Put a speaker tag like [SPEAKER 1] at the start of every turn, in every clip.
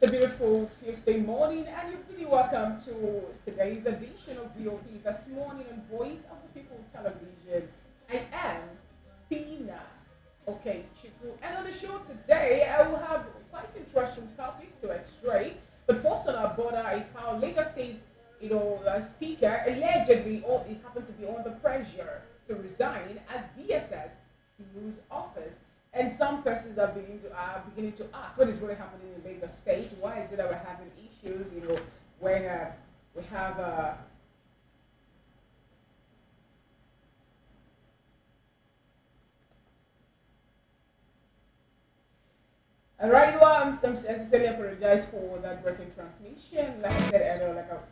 [SPEAKER 1] a beautiful Tuesday morning, and you're pretty welcome to today's edition of VOP this morning on Voice of the People Television. I am Pina. Okay, Chiku. And on the show today, I will have quite interesting topics to extract. But first on our border is how Lagos State, speaker allegedly, or it happened to be under pressure to resign as DSS CEO's office. And some persons are beginning to ask what is really happening in Lagos State. Why is it that we're having issues? When we have and right now, I'm sincerely apologize for that breaking transmission. Like I said earlier, like I was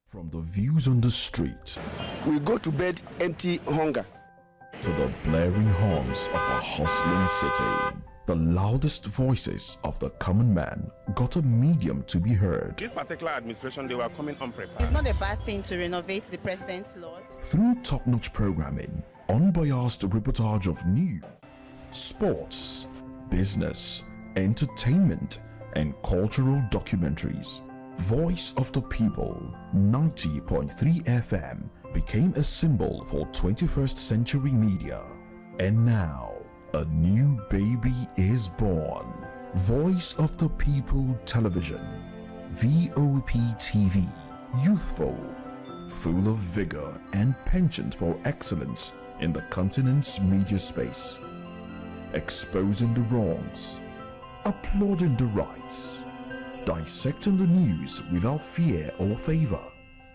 [SPEAKER 2] From the views on the street
[SPEAKER 3] We go to bed empty hunger.
[SPEAKER 2] to the blaring horns of a hustling city, the loudest voices of the common man got a medium to be heard.
[SPEAKER 4] This particular administration, they were coming unprepared.
[SPEAKER 5] It's not a bad thing to renovate the president's lodge.
[SPEAKER 2] Through top-notch programming, unbiased reportage of news, sports, business, entertainment, and cultural documentaries, Voice of the People 90.3 FM became a symbol for 21st century media. And now, a new baby is born. Voice of the People Television, VOP TV, youthful, full of vigor and penchant for excellence in the continent's media space, exposing the wrongs, applauding the rights, dissecting the news without fear or favor,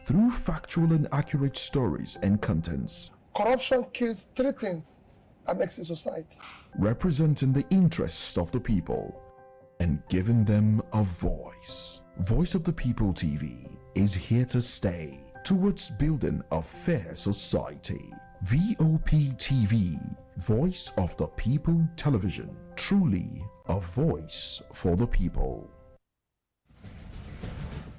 [SPEAKER 2] through factual and accurate stories and contents,
[SPEAKER 6] Corruption kills three things that makes a society.
[SPEAKER 2] representing the interests of the people and giving them a voice. Voice of the People TV is here to stay towards building a fair society. VOP TV, Voice of the People Television, truly a voice for the people.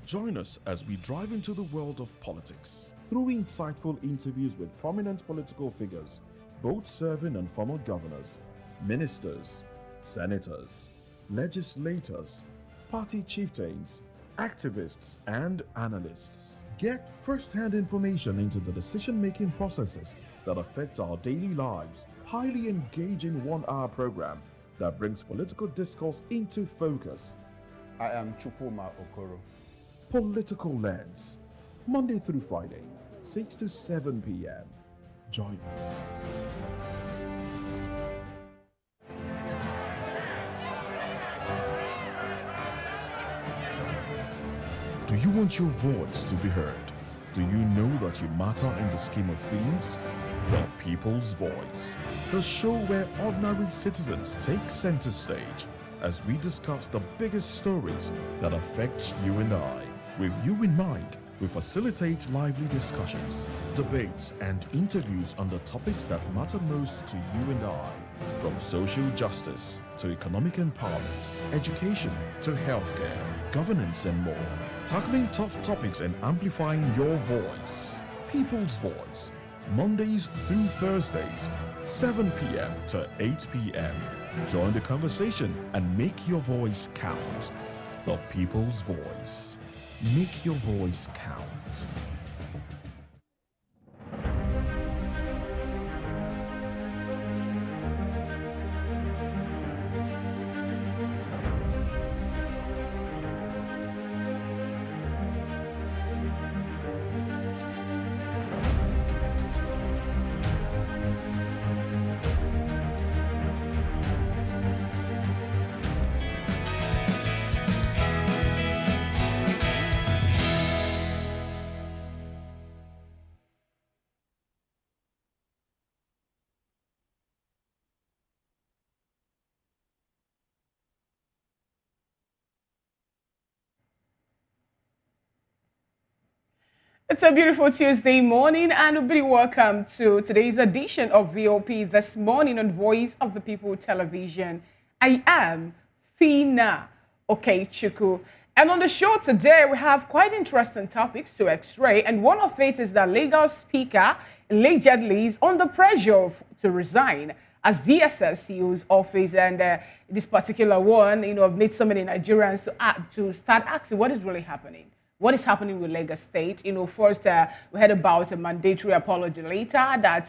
[SPEAKER 2] Join us as we drive into the world of politics through insightful interviews with prominent political figures, both serving and former governors, ministers, senators, legislators, party chieftains, activists, and analysts. Get first-hand information into the decision-making processes that affect our daily lives. Highly engaging one-hour program that brings political discourse into focus.
[SPEAKER 7] I am Chukwuma Okoro.
[SPEAKER 2] Political Lens, Monday through Friday, 6 to 7 p.m. Join us. Do you want your voice to be heard? Do you know that you matter in the scheme of things? The People's Voice, the show where ordinary citizens take center stage as we discuss the biggest stories that affect you and I. With you in mind, we facilitate lively discussions, debates, and interviews on the topics that matter most to you and I. From social justice to economic empowerment, education to healthcare, governance, and more. Tackling tough topics and amplifying your voice. People's Voice, Mondays through Thursdays, 7 p.m. to 8 p.m. Join the conversation and make your voice count. The People's Voice. Make your voice count.
[SPEAKER 1] It's a beautiful Tuesday morning, and a very welcome to today's edition of VOP This Morning on Voice of the People Television. I am Fina Okechukwu. And on the show today, we have quite interesting topics to x-ray, and one of it is that Lagos Speaker allegedly is under pressure to resign as DSS CEO's office, and this particular one, have made so many Nigerians to start asking what is really happening. What is happening with Lagos State? First we heard about a mandatory apology later that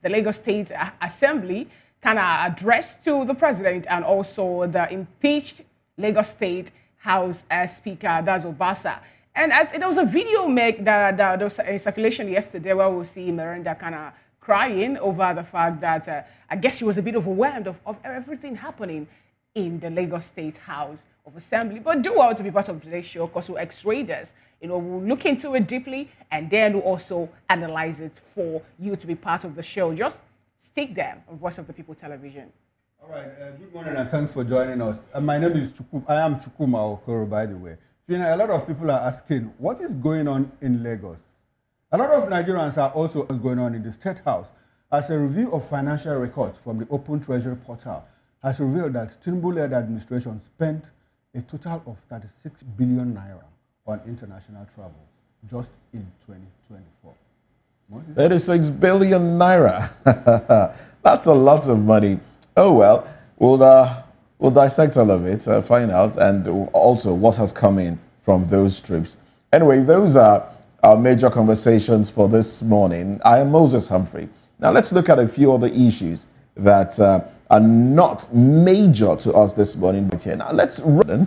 [SPEAKER 1] the Lagos State Assembly kind of addressed to the president, and also the impeached Lagos State House Speaker, that's Obasa. And there was a video that was in circulation yesterday where we see Miranda kind of crying over the fact that I guess she was a bit overwhelmed of everything happening in the Lagos State House of Assembly. But do well to be part of today's show, because we'll x-ray this. We'll look into it deeply, and then we'll also analyze it for you to be part of the show. Just stick there on Voice of the People Television.
[SPEAKER 7] All right, good morning and thanks for joining us. My name is I am Chukwuma Okoro, by the way. A lot of people are asking, what is going on in Lagos? A lot of Nigerians are also what's going on in the State House, as a review of financial records from the Open Treasury Portal has revealed that Tinubu-led administration spent a total of 36 billion naira on international travels just in 2024.
[SPEAKER 8] 36 billion naira. That's a lot of money. Oh well, we'll dissect all of it, find out, and also what has come in from those trips. Anyway, those are our major conversations for this morning. I am Moses Humphrey. Now let's look at a few other issues that are not major to us this morning. But here now, let's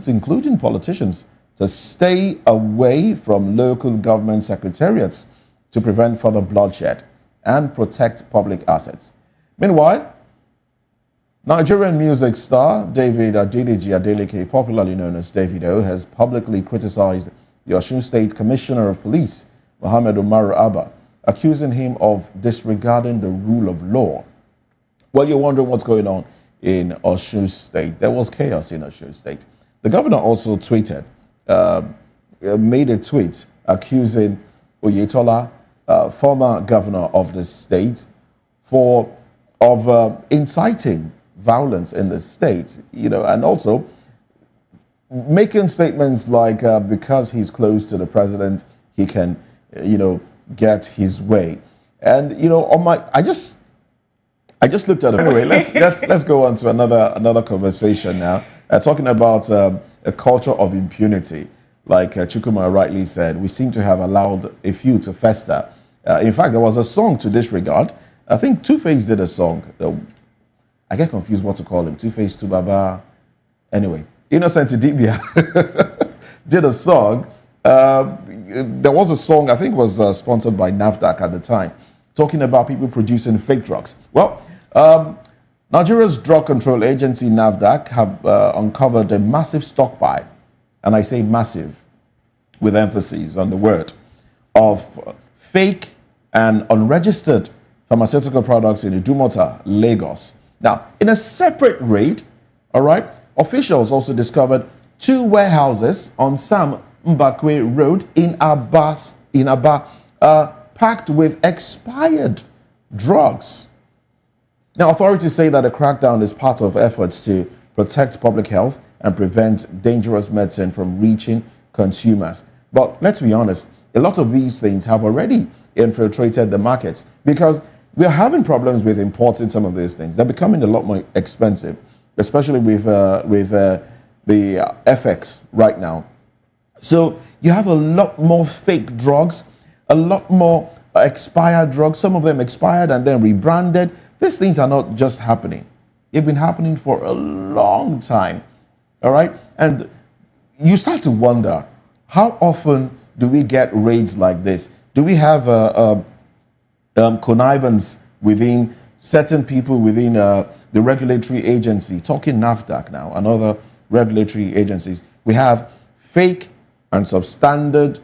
[SPEAKER 8] including politicians, to stay away from local government secretariats to prevent further bloodshed and protect public assets. Meanwhile, Nigerian music star David Adeleke Adeleke, popularly known as Davido, has publicly criticized the Osun State Commissioner of Police, Mohammed Umaru Abba, accusing him of disregarding the rule of law. Well, you're wondering what's going on in Osun State. There was chaos in Osun State. The governor also tweeted, made a tweet accusing Oyetola, former governor of the state, of inciting violence in the state, and also making statements like because he's close to the president, he can, get his way. And I just looked at it. Anyway, let's go on to another conversation now. Talking about a culture of impunity, like Chukwuma rightly said, we seem to have allowed a few to fester. In fact, there was a song to this regard. I think Two-Face did a song. I get confused what to call him. Two-Face, Tubaba. Anyway, Innocent Idibia did a song. There was a song, I think it was sponsored by NAFDAC at the time, talking about people producing fake drugs. Well, Nigeria's Drug Control Agency, NAFDAC, have uncovered a massive stockpile, and I say massive with emphasis on the word, of fake and unregistered pharmaceutical products in Idumota, Lagos. Now, in a separate raid, all right, officials also discovered 2 warehouses on Sam Mbakwe Road in Aba, packed with expired drugs. Now, authorities say that the crackdown is part of efforts to protect public health and prevent dangerous medicine from reaching consumers. But let's be honest, a lot of these things have already infiltrated the markets, because we're having problems with importing some of these things. They're becoming a lot more expensive, especially with the FX right now. So you have a lot more fake drugs, a lot more expired drugs, some of them expired and then rebranded. These things are not just happening. They've been happening for a long time, all right? And you start to wonder, how often do we get raids like this? Do we have connivance within certain people within the regulatory agency, talking NAFDAC now and other regulatory agencies? We have fake and substandard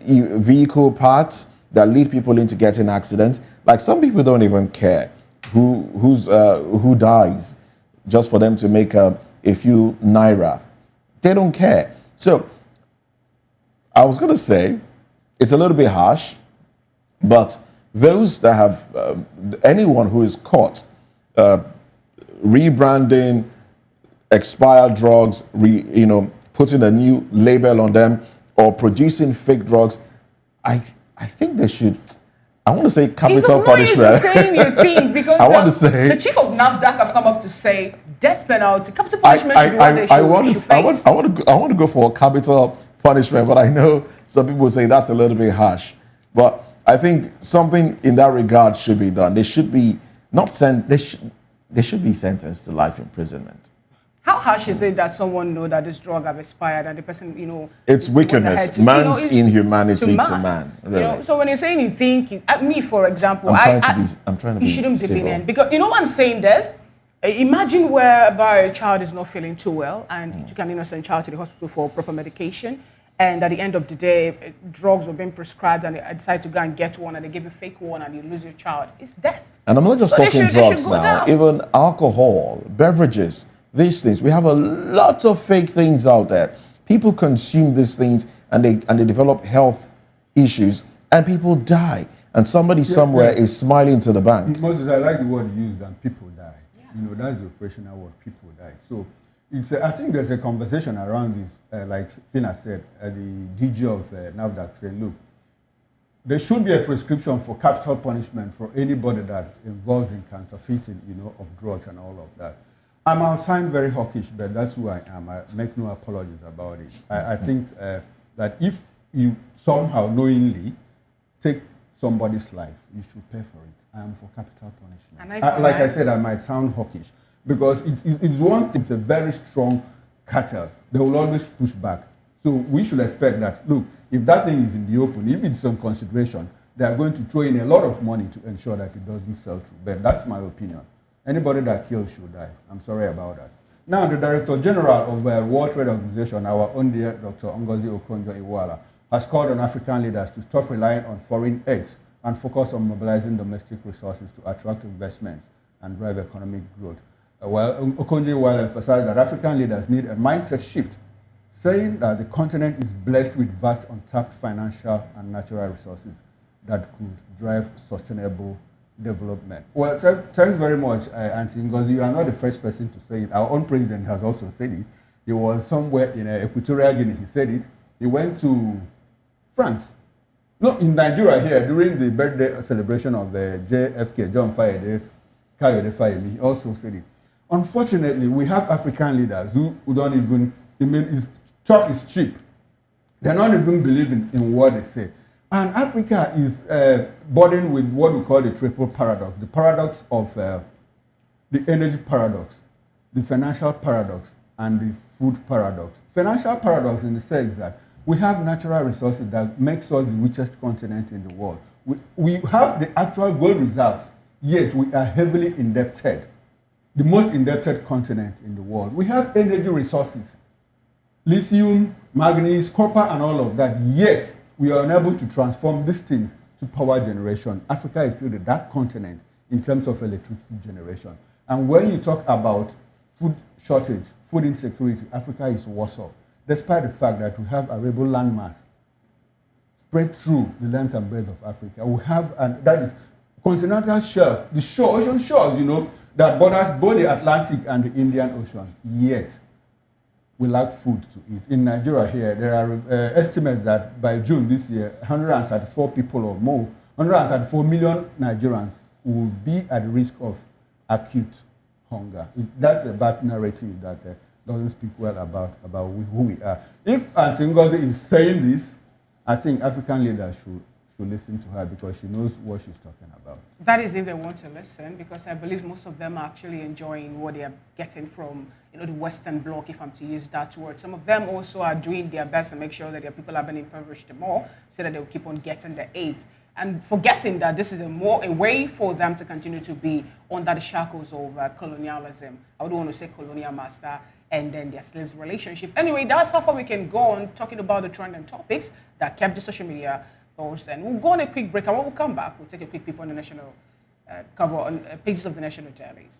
[SPEAKER 8] vehicle parts that lead people into getting accidents. Like, some people don't even care who dies just for them to make a few naira. They don't care. So I was going to say it's a little bit harsh, But those that have, anyone who is caught rebranding expired drugs, putting a new label on them, or producing fake drugs, I think they should. I want to say capital punishment.
[SPEAKER 1] It's saying you think because
[SPEAKER 8] I want to say
[SPEAKER 1] the chief of NAFDAC have come up to say death penalty, capital punishment should be what they should face.
[SPEAKER 8] I want to go for capital punishment, but I know some people say that's a little bit harsh. But I think something in that regard should be done. They should be not sent. They should be sentenced to life imprisonment.
[SPEAKER 1] How harsh is it that someone know that this drug have expired and the person,
[SPEAKER 8] It's wickedness, man's inhumanity to man. Really.
[SPEAKER 1] So when you're saying you think, me for example,
[SPEAKER 8] I'm trying to be
[SPEAKER 1] you shouldn't be
[SPEAKER 8] civil.
[SPEAKER 1] lenient because what I'm saying this. Imagine whereby a child is not feeling too well and you took an innocent child to the hospital for proper medication, and at the end of the day, drugs were being prescribed and they decide to go and get one and they give you a fake one and you lose your child. It's death.
[SPEAKER 8] And I'm not just talking drugs now,
[SPEAKER 1] down.
[SPEAKER 8] even alcohol, beverages, these things. We have a lot of fake things out there. People consume these things and they develop health issues and people die. And somebody somewhere is smiling to the bank.
[SPEAKER 7] Moses, I like the word you used, and people die. That's the operational word, people die. So I think there's a conversation around this, like Fina said, the DG of NAFDAC said, look, there should be a prescription for capital punishment for anybody that involves in counterfeiting, of drugs and all of that. I might sound very hawkish, but that's who I am. I make no apologies about it. I think that if you somehow knowingly take somebody's life, you should pay for it. I am for capital punishment. Like I said, I might sound hawkish because it's one thing, it's a very strong cartel. They will always push back. So we should expect that, look, if that thing is in the open, if it's some consideration, they are going to throw in a lot of money to ensure that it doesn't sell through. But that's my opinion. Anybody that kills should die. I'm sorry about that. Now, the Director General of the World Trade Organization, our own dear Dr. Ngozi Okonjo-Iweala, has called on African leaders to stop relying on foreign aids and focus on mobilizing domestic resources to attract investments and drive economic growth. Okonjo-Iweala emphasized that African leaders need a mindset shift, saying that the continent is blessed with vast untapped financial and natural resources that could drive sustainable development. Well, thanks very much, Auntie Ngozi. You are not the first person to say it. Our own president has also said it. He was somewhere in Equatorial Guinea. He said it. He went to France. No, in Nigeria here, during the birthday celebration of JFK, John Kayode Fayemi, he also said it. Unfortunately, we have African leaders who don't even, talk is cheap. They're not even believing in what they say. And Africa is burdened with what we call the triple paradox. The paradox of the energy paradox, the financial paradox, and the food paradox. Financial paradox in the sense that we have natural resources that makes us the richest continent in the world. We have the actual gold reserves, yet we are heavily indebted. The most indebted continent in the world. We have energy resources, lithium, manganese, copper, and all of that, yet we are unable to transform these things to power generation. Africa is still the dark continent in terms of electricity generation. And when you talk about food shortage, food insecurity, Africa is worse off, despite the fact that we have arable landmass spread through the length and breadth of Africa. We have, and that is continental shelf, the ocean shores, that borders both the Atlantic and the Indian Ocean, yet we lack food to eat. In Nigeria here, there are estimates that by June this year, 134 people or more, 134 million Nigerians will be at risk of acute hunger. That's a bad narrative that doesn't speak well about who we are. If Auntie Ngozi is saying this, I think African leaders should listen to her because she knows what she's talking about.
[SPEAKER 1] That is if they want to listen, because I believe most of them are actually enjoying what they are getting from the Western Bloc, if I'm to use that word. Some of them also are doing their best to make sure that their people are being impoverished more so that they'll keep on getting the aids. And forgetting that this is a way for them to continue to be under the shackles of colonialism. I would want to say colonial master and then their slaves relationship. Anyway, that's how far we can go on talking about the trending topics that kept the social media posts. And we'll go on a quick break, and when we come back, we'll take a quick peep on the national cover on pages of the national dailies.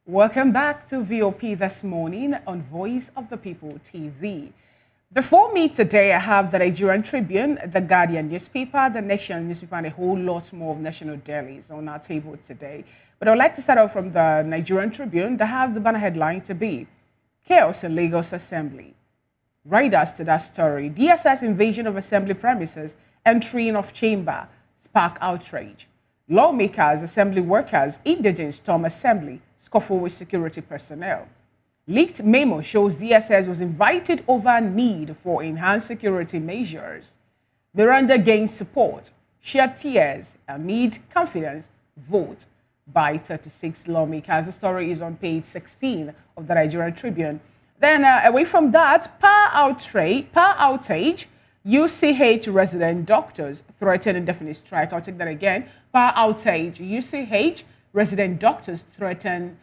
[SPEAKER 1] Welcome back to VOP this morning on Voice of the People TV. Before me today, I have the Nigerian Tribune, the Guardian newspaper, the Nation newspaper, and a whole lot more of national dailies on our table today. But I would like to start off from the Nigerian Tribune that have the banner headline to be Chaos in Lagos Assembly. Riders to that story. DSS invasion of assembly premises, entering of chamber, spark outrage. Lawmakers, assembly workers, indigents storm assembly, scuffle with security personnel. Leaked memo shows DSS was invited over need for enhanced security measures. Miranda gains support, shed tears amid confidence vote by 36 lawmakers. The story is on page 16 of the Nigerian Tribune. Then away from that, power outage, UCH resident doctors threaten indefinite strike. I'll take that again. Power outage, UCH resident doctors threaten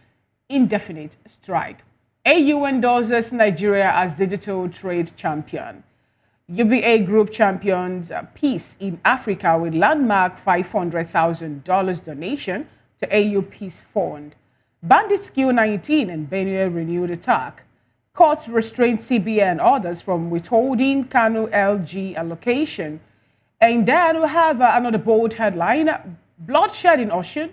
[SPEAKER 1] indefinite strike. AU endorses Nigeria as digital trade champion. UBA Group champions peace in Africa with landmark $500,000 donation to AU Peace Fund. Bandits kill 19 and Benue renewed attack. Courts restrained CBN and others from withholding Kanu LG allocation. And then we have another bold headline, bloodshed in Osun.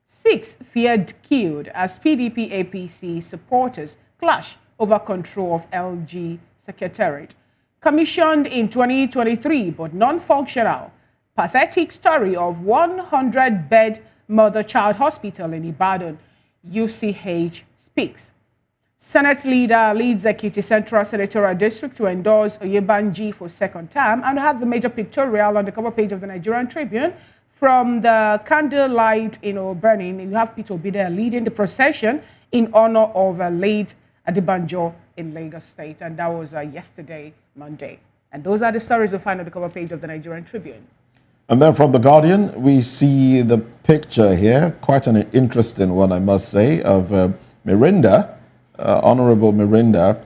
[SPEAKER 1] 6 feared killed as PDP APC supporters clash over control of LG Secretariat. Commissioned in 2023 but non-functional. Pathetic story of 100-bed mother-child hospital in Ibadan. UCH speaks. Senate leader leads Ekiti Central Senatorial District to endorse Oyebanji for second term. And we have the major pictorial on the cover page of the Nigerian Tribune. From the candlelight, burning, you have Peter Obi there leading the procession in honor of late Adebanjo in Lagos State. And that was yesterday, Monday. And those are the stories you'll find on the cover page of the Nigerian Tribune.
[SPEAKER 8] And then from The Guardian, we see the picture here, quite an interesting one, I must say, of Mirinda, Honorable Mirinda,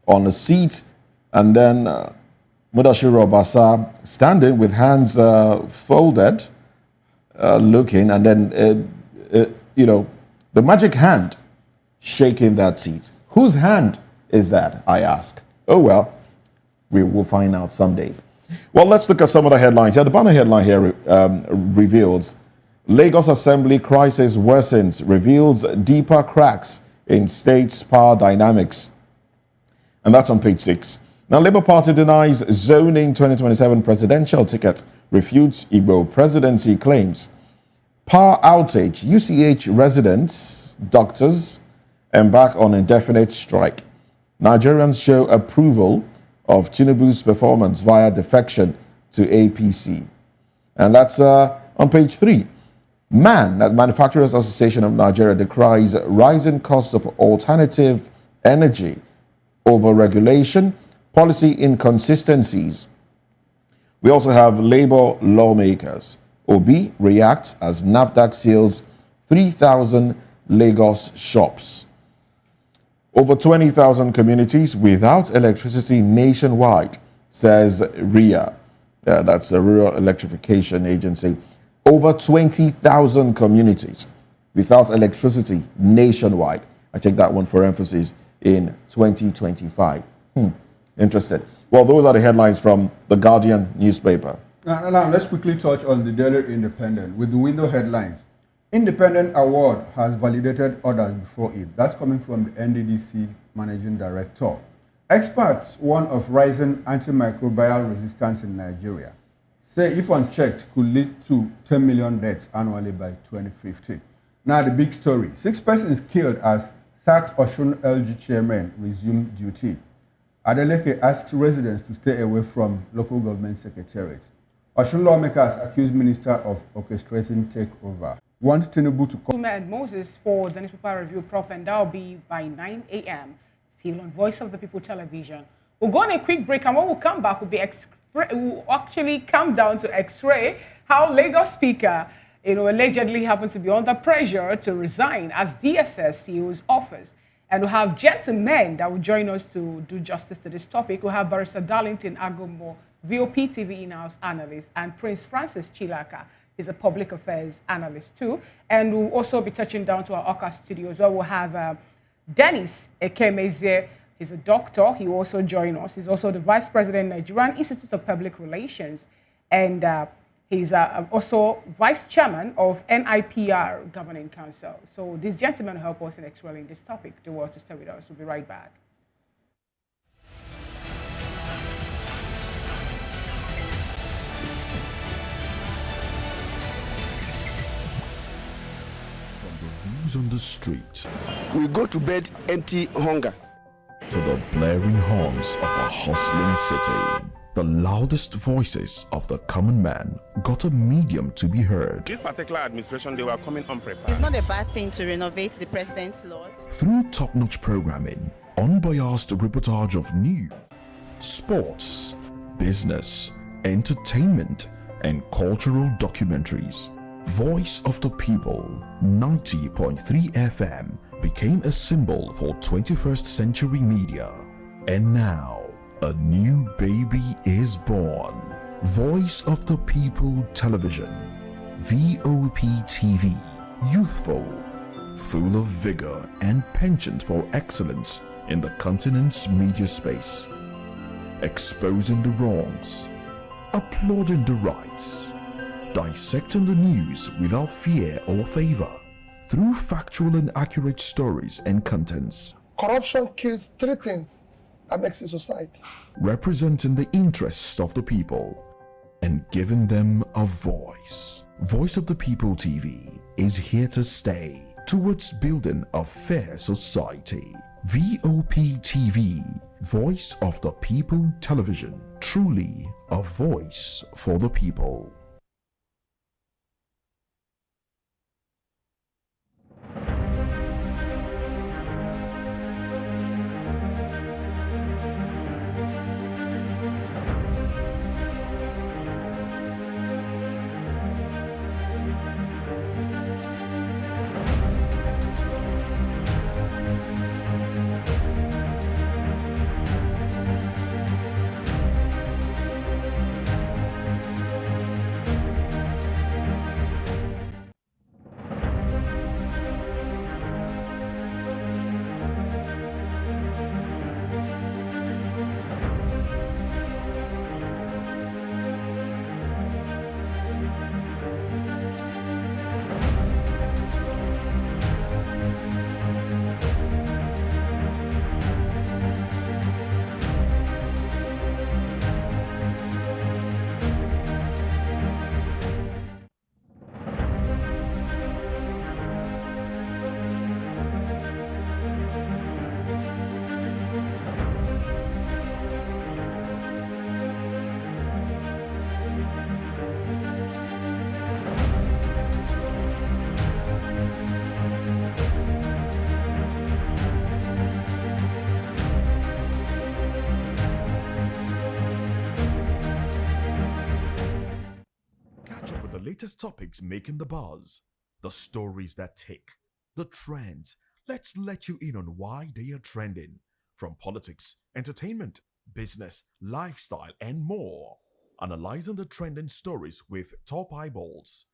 [SPEAKER 8] on a seat, and then Mudashiru Obasa standing with hands folded, looking, and then, the magic hand shaking that seat. Whose hand is that, I ask? Oh, well, we will find out someday. Well, let's look at some of the headlines here. The banner headline here reveals Lagos Assembly crisis worsens, reveals deeper cracks in state's power dynamics. And that's on page 6. Now, Labour Party denies zoning 2027 presidential ticket, refutes Igbo presidency claims. Power outage, UCH residents, doctors embark on indefinite strike. Nigerians show approval of Tinubu's performance via defection to APC. And that's on page 3. MAN, that Manufacturers Association of Nigeria, decries rising cost of alternative energy, over regulation, policy inconsistencies. We also have Labour lawmakers. Obi reacts as NAFDAC seals 3,000 Lagos shops. Over 20,000 communities without electricity nationwide, says RIA. That's a Rural Electrification Agency. Over 20,000 communities without electricity nationwide. I take that one for emphasis in 2025. Interesting. Well, those are the headlines from the Guardian newspaper.
[SPEAKER 7] Now, let's quickly touch on the Daily Independent with the window headlines. Independent Award has validated orders before it. That's coming from the NDDC Managing Director. Experts warn of rising antimicrobial resistance in Nigeria. Say if unchecked could lead to 10 million deaths annually by 2050. Now the big story. 6 persons killed as sacked Osun LG chairman resume duty. Adeleke asks residents to stay away from local government secretariat. Osun lawmakers accuse minister of orchestrating takeover. Want Tinubu to come.
[SPEAKER 1] And Moses for the newspaper review prop, and that will be by 9 a.m. still on Voice of the People television. We'll go on a quick break, and when we come back, we'll actually come down to X-ray how Lagos Speaker, allegedly happened to be under pressure to resign as DSS CEO's office. And we'll have gentlemen that will join us to do justice to this topic. We'll have Barrister Darlington Agomo, VOP TV in-house analyst, and Prince Francis Chilaka, He's a public affairs analyst too. And we'll also be touching down to our Oka studios where we'll have Dennis Ekemeze. He's a doctor. He will also join us. He's also the vice president, Nigerian Institute of Public Relations. And he's also vice chairman of NIPR Governing Council. So these gentlemen help us in exploring this topic. Do well to stay with us. We'll be right back.
[SPEAKER 2] On the street
[SPEAKER 3] We go to bed empty hunger.
[SPEAKER 2] to the blaring horns of a hustling city, the loudest voices of the common man got a medium to be heard.
[SPEAKER 4] This particular administration, they were coming
[SPEAKER 5] It's
[SPEAKER 4] unprepared.
[SPEAKER 5] not a bad thing to renovate the president's lodge.
[SPEAKER 2] Through top-notch programming, unbiased reportage of news, sports, business, entertainment, and cultural documentaries, Voice of the People 90.3 FM became a symbol for 21st century media. And now, a new baby is born. Voice of the People Television, VOP TV, youthful, full of vigor and penchant for excellence in the continent's media space, exposing the wrongs, applauding the rights, dissecting the news without fear or favor, through factual and accurate stories and contents,
[SPEAKER 6] Corruption kills three things that makes a society.
[SPEAKER 2] representing the interests of the people and giving them a voice. Voice of the People TV is here to stay towards building a fair society. VOP TV, Voice of the People Television, truly a voice for the people. Latest topics making the buzz, the stories that tick, the trends. Let's let you in on why they are trending. From politics, entertainment, business, lifestyle, and more. Analyzing the trending stories with top eyeballs.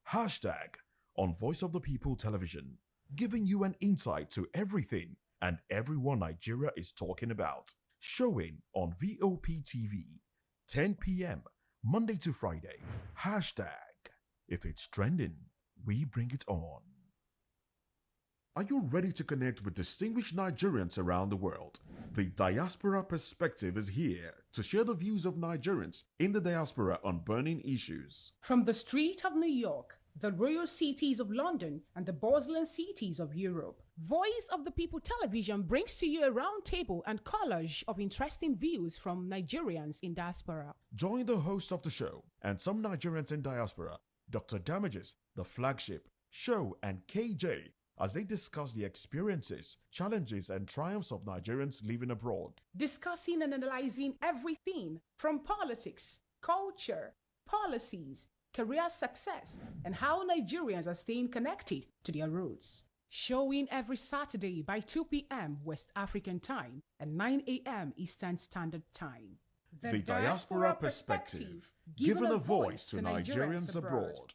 [SPEAKER 2] Hashtag on Voice of the People Television, giving you an insight to everything and everyone Nigeria is talking about. Showing on VOP TV, 10 p.m. Monday to Friday. Hashtag if it's trending, we bring it on. Are you ready to connect with distinguished Nigerians around the world? The Diaspora Perspective is here to share the views of Nigerians in the diaspora on burning issues.
[SPEAKER 1] From the street of New York, the royal cities of London, and the bustling cities of Europe, Voice of the People Television brings to you a roundtable and collage of interesting views from Nigerians in diaspora.
[SPEAKER 2] Join the host of the show and some Nigerians in diaspora, Dr. Damages, the flagship, show, and KJ, as they discuss the experiences, challenges, and triumphs of Nigerians living abroad.
[SPEAKER 1] Discussing and analyzing everything from politics, culture, policies, career success, and how Nigerians are staying connected to their roots. Showing every Saturday by 2 p.m. West African time and 9 a.m. Eastern Standard Time.
[SPEAKER 2] The Diaspora Perspective, giving a voice to Nigerians abroad.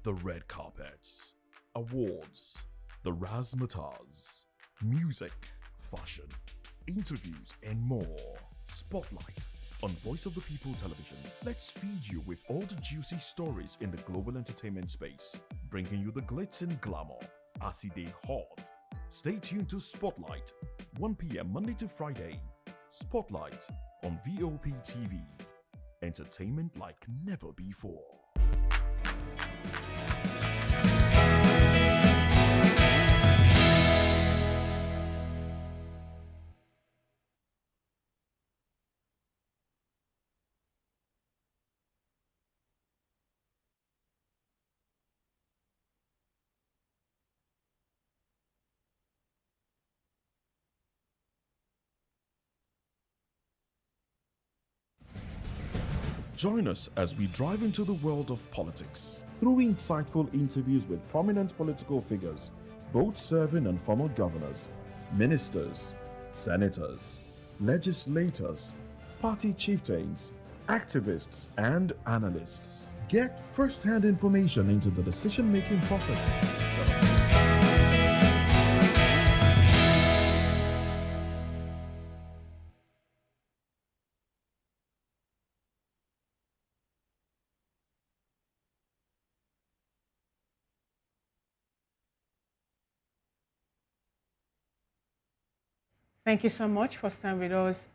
[SPEAKER 2] The red carpets, awards, the razzmatazz, music, fashion, interviews, and more. Spotlight on Voice of the People Television. Let's feed you with all the juicy stories in the global entertainment space, bringing you the glitz and glamour as it is hot. Stay tuned to Spotlight, 1 p.m. Monday to Friday. Spotlight on VOP TV. Entertainment like never before. Join us as we drive into the world of politics through insightful interviews with prominent political figures, both serving and former governors, ministers, senators, legislators, party chieftains, activists, and analysts. Get first-hand information into the decision-making processes.
[SPEAKER 1] Thank you so much for staying with us.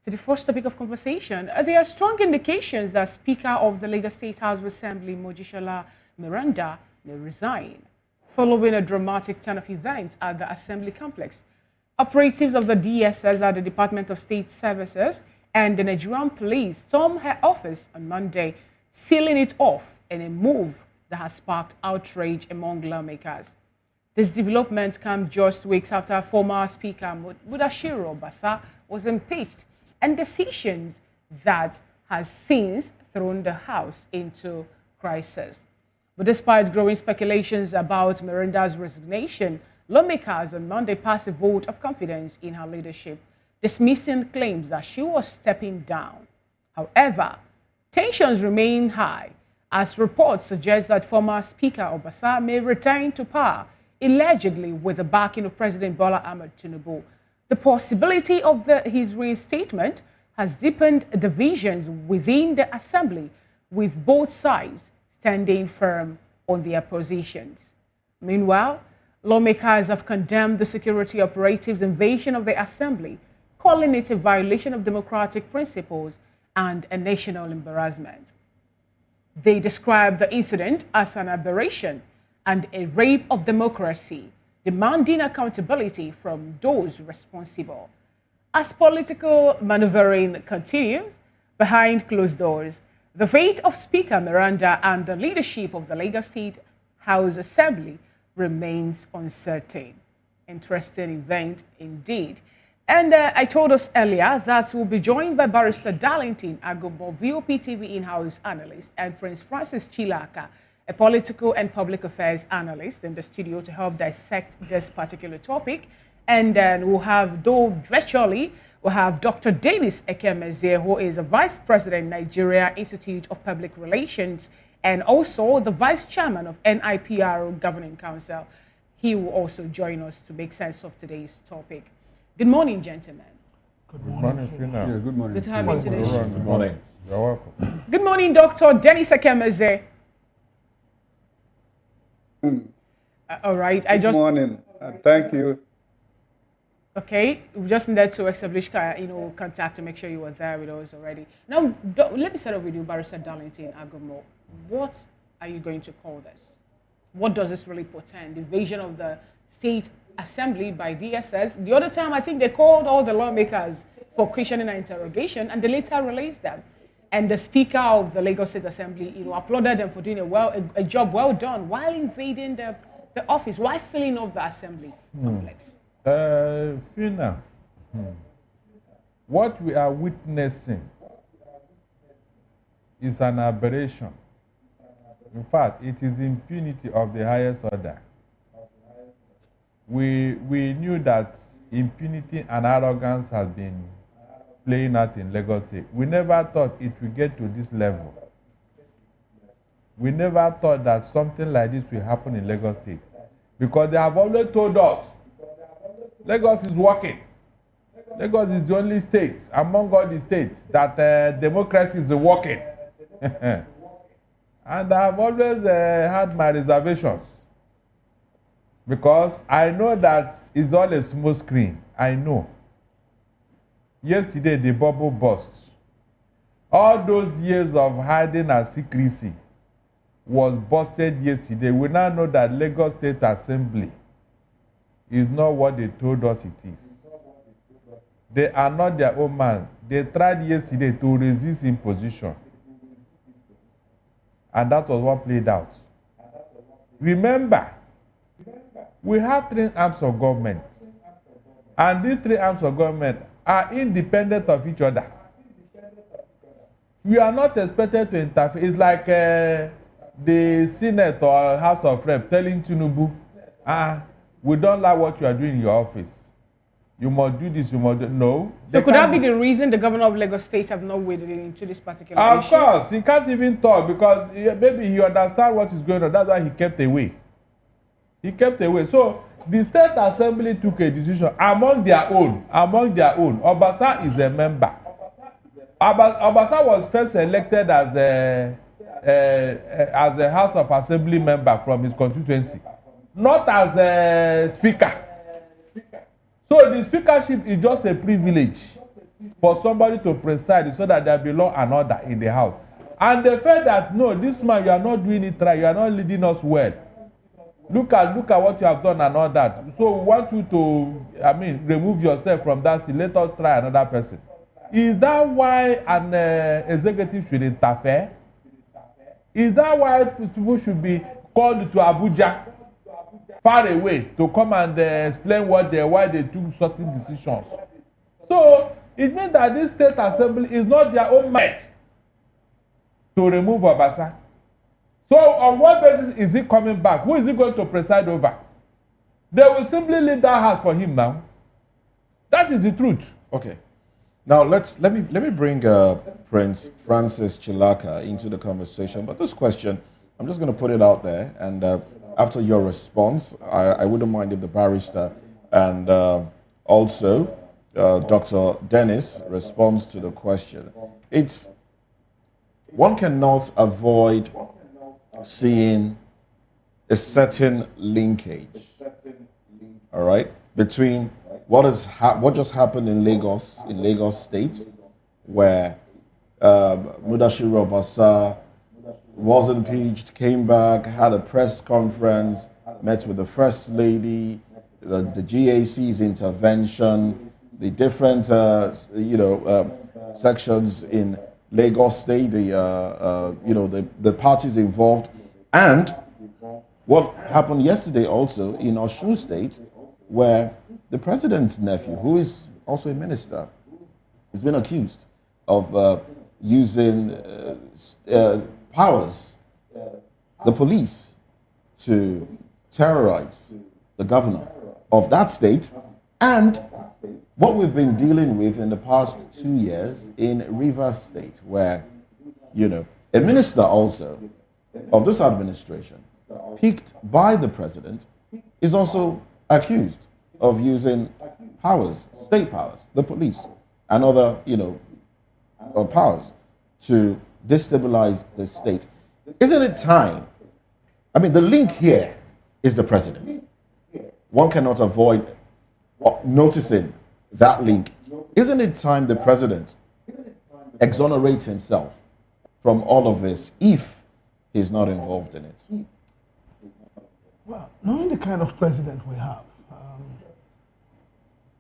[SPEAKER 1] To the first topic of conversation, there are strong indications that Speaker of the Lagos State House of Assembly, Mojisola Miranda, may resign, following a dramatic turn of events at the Assembly complex. Operatives of the DSS at the Department of State Services and the Nigerian police stormed her office on Monday, sealing it off in a move that has sparked outrage among lawmakers. This development comes just weeks after former Speaker Mudashiru Obasa was impeached, and decisions that has since thrown the House into crisis. But despite growing speculations about Miranda's resignation, lawmakers on Monday passed a vote of confidence in her leadership, dismissing claims that she was stepping down. However, tensions remain high as reports suggest that former Speaker Obasa may return to power, allegedly with the backing of President Bola Ahmed Tinubu. The possibility of his reinstatement has deepened divisions within the assembly, with both sides standing firm on their positions. Meanwhile, lawmakers have condemned the security operatives' invasion of the assembly, calling it a violation of democratic principles and a national embarrassment. They described the incident as an aberration and a rape of democracy, demanding accountability from those responsible. As political maneuvering continues behind closed doors, the fate of Speaker Miranda and the leadership of the Lagos State House Assembly remains uncertain. Interesting event indeed. And I told us earlier that we'll be joined by Barrister Darlington Agobo, VOP TV in-house analyst, and Prince Francis Chilaka, a political and public affairs analyst, in the studio to help dissect this particular topic. And then we'll have, though virtually, we'll have Dr. Dennis Ekemeze, who is a Vice President, Nigeria Institute of Public Relations, and also the Vice Chairman of NIPR Governing Council. He will also join us to make sense of today's topic. Good morning, gentlemen.
[SPEAKER 9] Good morning, Fina.
[SPEAKER 7] Yeah, good morning.
[SPEAKER 1] Good to have you today.
[SPEAKER 8] Good morning.
[SPEAKER 9] You're welcome.
[SPEAKER 1] Good morning, Dr. Dennis Ekemeze. All right,
[SPEAKER 10] Good morning. Thank you.
[SPEAKER 1] Okay, we just needed to establish, contact to make sure you were there with us already. Now, let me start off with you, Barrister Darlington Agomo. What are you going to call this? What does this really portend? The invasion of the State Assembly by DSS. The other time, I think they called all the lawmakers for questioning and interrogation, and they later released them. And the Speaker of the Lagos State Assembly, applauded them for doing a job well done while invading the office, while stealing off the assembly complex.
[SPEAKER 9] Fina, what we are witnessing is an aberration. In fact, it is impunity of the highest order. We knew that impunity and arrogance has been playing out in Lagos State. We never thought it would get to this level. We never thought that something like this will happen in Lagos State. Because they have always told us, Lagos is working. Lagos is the only state among all the states that democracy is working. And I have always had my reservations. Because I know that it's all a small screen. I know. Yesterday, the bubble burst. All those years of hiding and secrecy was busted yesterday. We now know that Lagos State Assembly is not what they told us it is. They are not their own man. They tried yesterday to resist imposition. And that was what played out. Remember, we have 3 arms of government. And these 3 arms of government are independent of each other. We are not expected to interfere. It's like the Senate or House of Rep telling Tinubu, we don't like what you are doing in your office. You must do this, you must do. No.
[SPEAKER 1] So could that be the reason the governor of Lagos State have not waded into this particular issue?
[SPEAKER 9] Of course, he can't even talk because maybe he understands what is going on. That's why he kept away. He kept away. So the State Assembly took a decision among their own. Obasa is a member. Obasa was first elected as a House of Assembly member from his constituency, not as a speaker. So the speakership is just a privilege for somebody to preside so that there be law and order in the house. And they felt that, no, this man, you are not doing it right, you are not leading us well. Look at what you have done and all that. So we want you to, remove yourself from that seat. Let us try another person. Is that why an executive should interfere? Is that why people should be called to Abuja, far away, to come and explain why they took certain decisions? So it means that this State Assembly is not their own mind to remove Obasa. So on what basis is he coming back? Who is he going to preside over? They will simply leave that house for him now. That is the truth.
[SPEAKER 8] Okay. Now let me bring Prince Francis Chilaka into the conversation. But this question, I'm just going to put it out there, and after your response, I wouldn't mind if the barrister and also Dr. Dennis responds to the question. One cannot avoid seeing a certain linkage, all right, between what just happened in Lagos State, where Mudashiru Obasa was impeached, came back, had a press conference, met with the First Lady, the GAC's intervention, the different sections in Lagos State, the parties involved, and what happened yesterday also in Osun State, where the president's nephew, who is also a minister, has been accused of using powers, the police, to terrorize the governor of that state, and what we've been dealing with in the past 2 years in Rivers State, where, a minister also of this administration, picked by the president, is also accused of using powers, state powers, the police, and other, powers to destabilize the state. Isn't it time? The link here is the president. One cannot avoid noticing that link. Isn't it time the president exonerates himself from all of this if he's not involved in it?
[SPEAKER 6] Well, knowing the kind of president we have,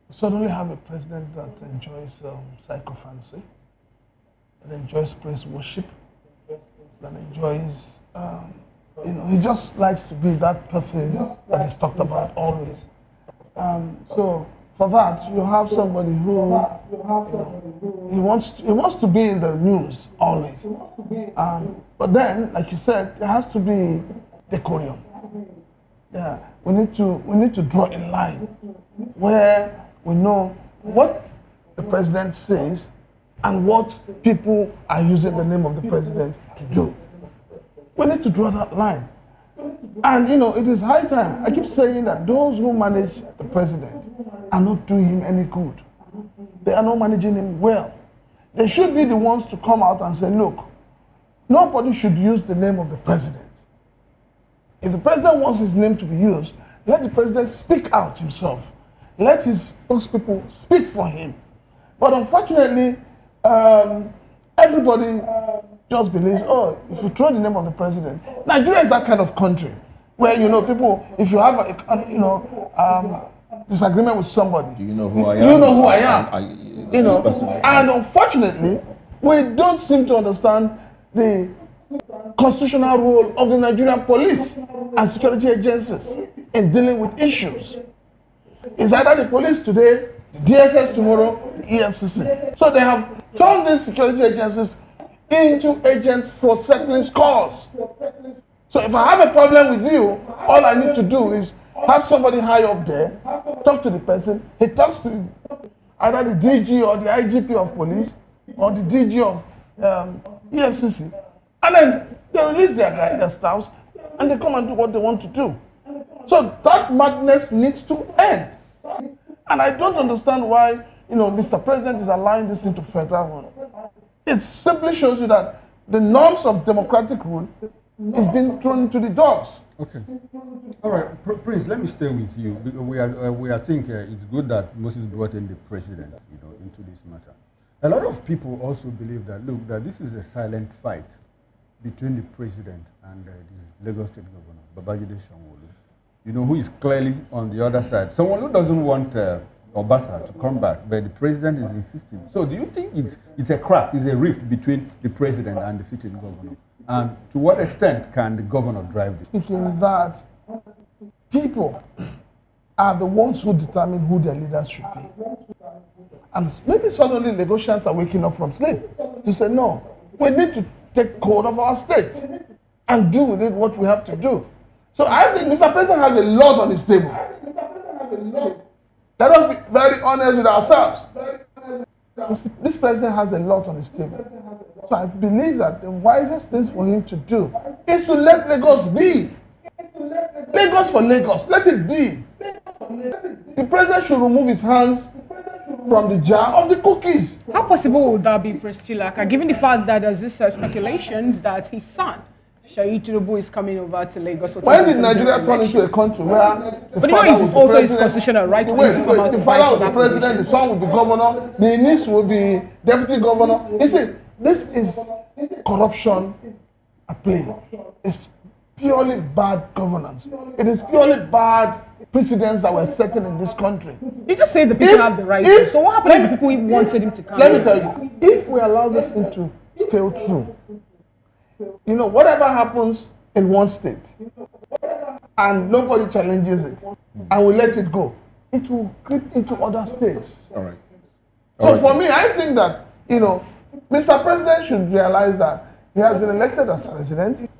[SPEAKER 6] we suddenly have a president that enjoys psychophancy, that enjoys praise worship, that enjoys, he just likes to be that person that is talked about always. So for that, you have somebody who he wants to be in the news always. But then, like you said, there has to be decorum. Yeah, we need to draw a line where we know what the president says and what people are using the name of the president to do. We need to draw that line. And it is high time. I keep saying that those who manage the president are not doing him any good. They are not managing him well. They should be the ones to come out and say, look, nobody should use the name of the president. If the president wants his name to be used, let the president speak out himself. Let his spokespeople speak for him. But unfortunately, everybody just believes, oh, if you throw the name of the president. Nigeria is that kind of country where, people, if you have disagreement with somebody,
[SPEAKER 8] do you know who I am?
[SPEAKER 6] You know who I am. And unfortunately, we don't seem to understand the constitutional role of the Nigerian police and security agencies in dealing with issues. It's either the police today, the DSS tomorrow, the EFCC. So they have turned these security agencies into agents for settling scores. So if I have a problem with you, all I need to do is have somebody high up there, talk to the person, he talks to either the DG or the IGP of police or the DG of EFCC, and then they release their staffs and they come and do what they want to do. So that madness needs to end. And I don't understand why, Mr. President is allowing this thing to filter on. It simply shows you that the norms of democratic rule is being thrown into the dogs.
[SPEAKER 7] Okay. All right, Prince, let me stay with you. I think it's good that Moses brought in the president, into this matter. A lot of people also believe that, look, that this is a silent fight between the president and the Lagos State Governor, Babajide Sanwo-Olu, who is clearly on the other side. Someone who doesn't want Obasa to come back, but the president is insisting. So do you think it's a crack, it's a rift between the president and the sitting governor? And to what extent can the governor drive this?
[SPEAKER 6] Thinking that people are the ones who determine who their leaders should be. And maybe suddenly Lagosians are waking up from sleep to say, no, we need to take hold of our state and do with it what we have to do. So I think Mr. President has a lot on his table. Let us be very honest with ourselves. This president has a lot on his table. So I believe that the wisest thing for him to do is to let Lagos be. Lagos for Lagos, let it be. The president should remove his hands from the jar of the cookies.
[SPEAKER 1] How possible would that be, Prince Chilaka, given the fact that there's this speculations that his son, Shayi Tinubu, is coming over to Lagos for
[SPEAKER 6] when did Nigeria turn into a country where
[SPEAKER 1] but it's also his constitutional right to come out
[SPEAKER 6] the
[SPEAKER 1] to
[SPEAKER 6] father will be president, the son will be governor, the niece will be deputy governor? You see, this is corruption at play. It's purely bad governance. It is purely bad precedents that were setting in this country.
[SPEAKER 1] You just say the people have the right. So what happened if the people wanted him to come?
[SPEAKER 6] Let me tell you, if we allow this thing to scale through, whatever happens in one state and nobody challenges it and we let it go, it will creep into other states.
[SPEAKER 8] All right.
[SPEAKER 6] For me, I think that, Mr. President should realize that he has been elected as president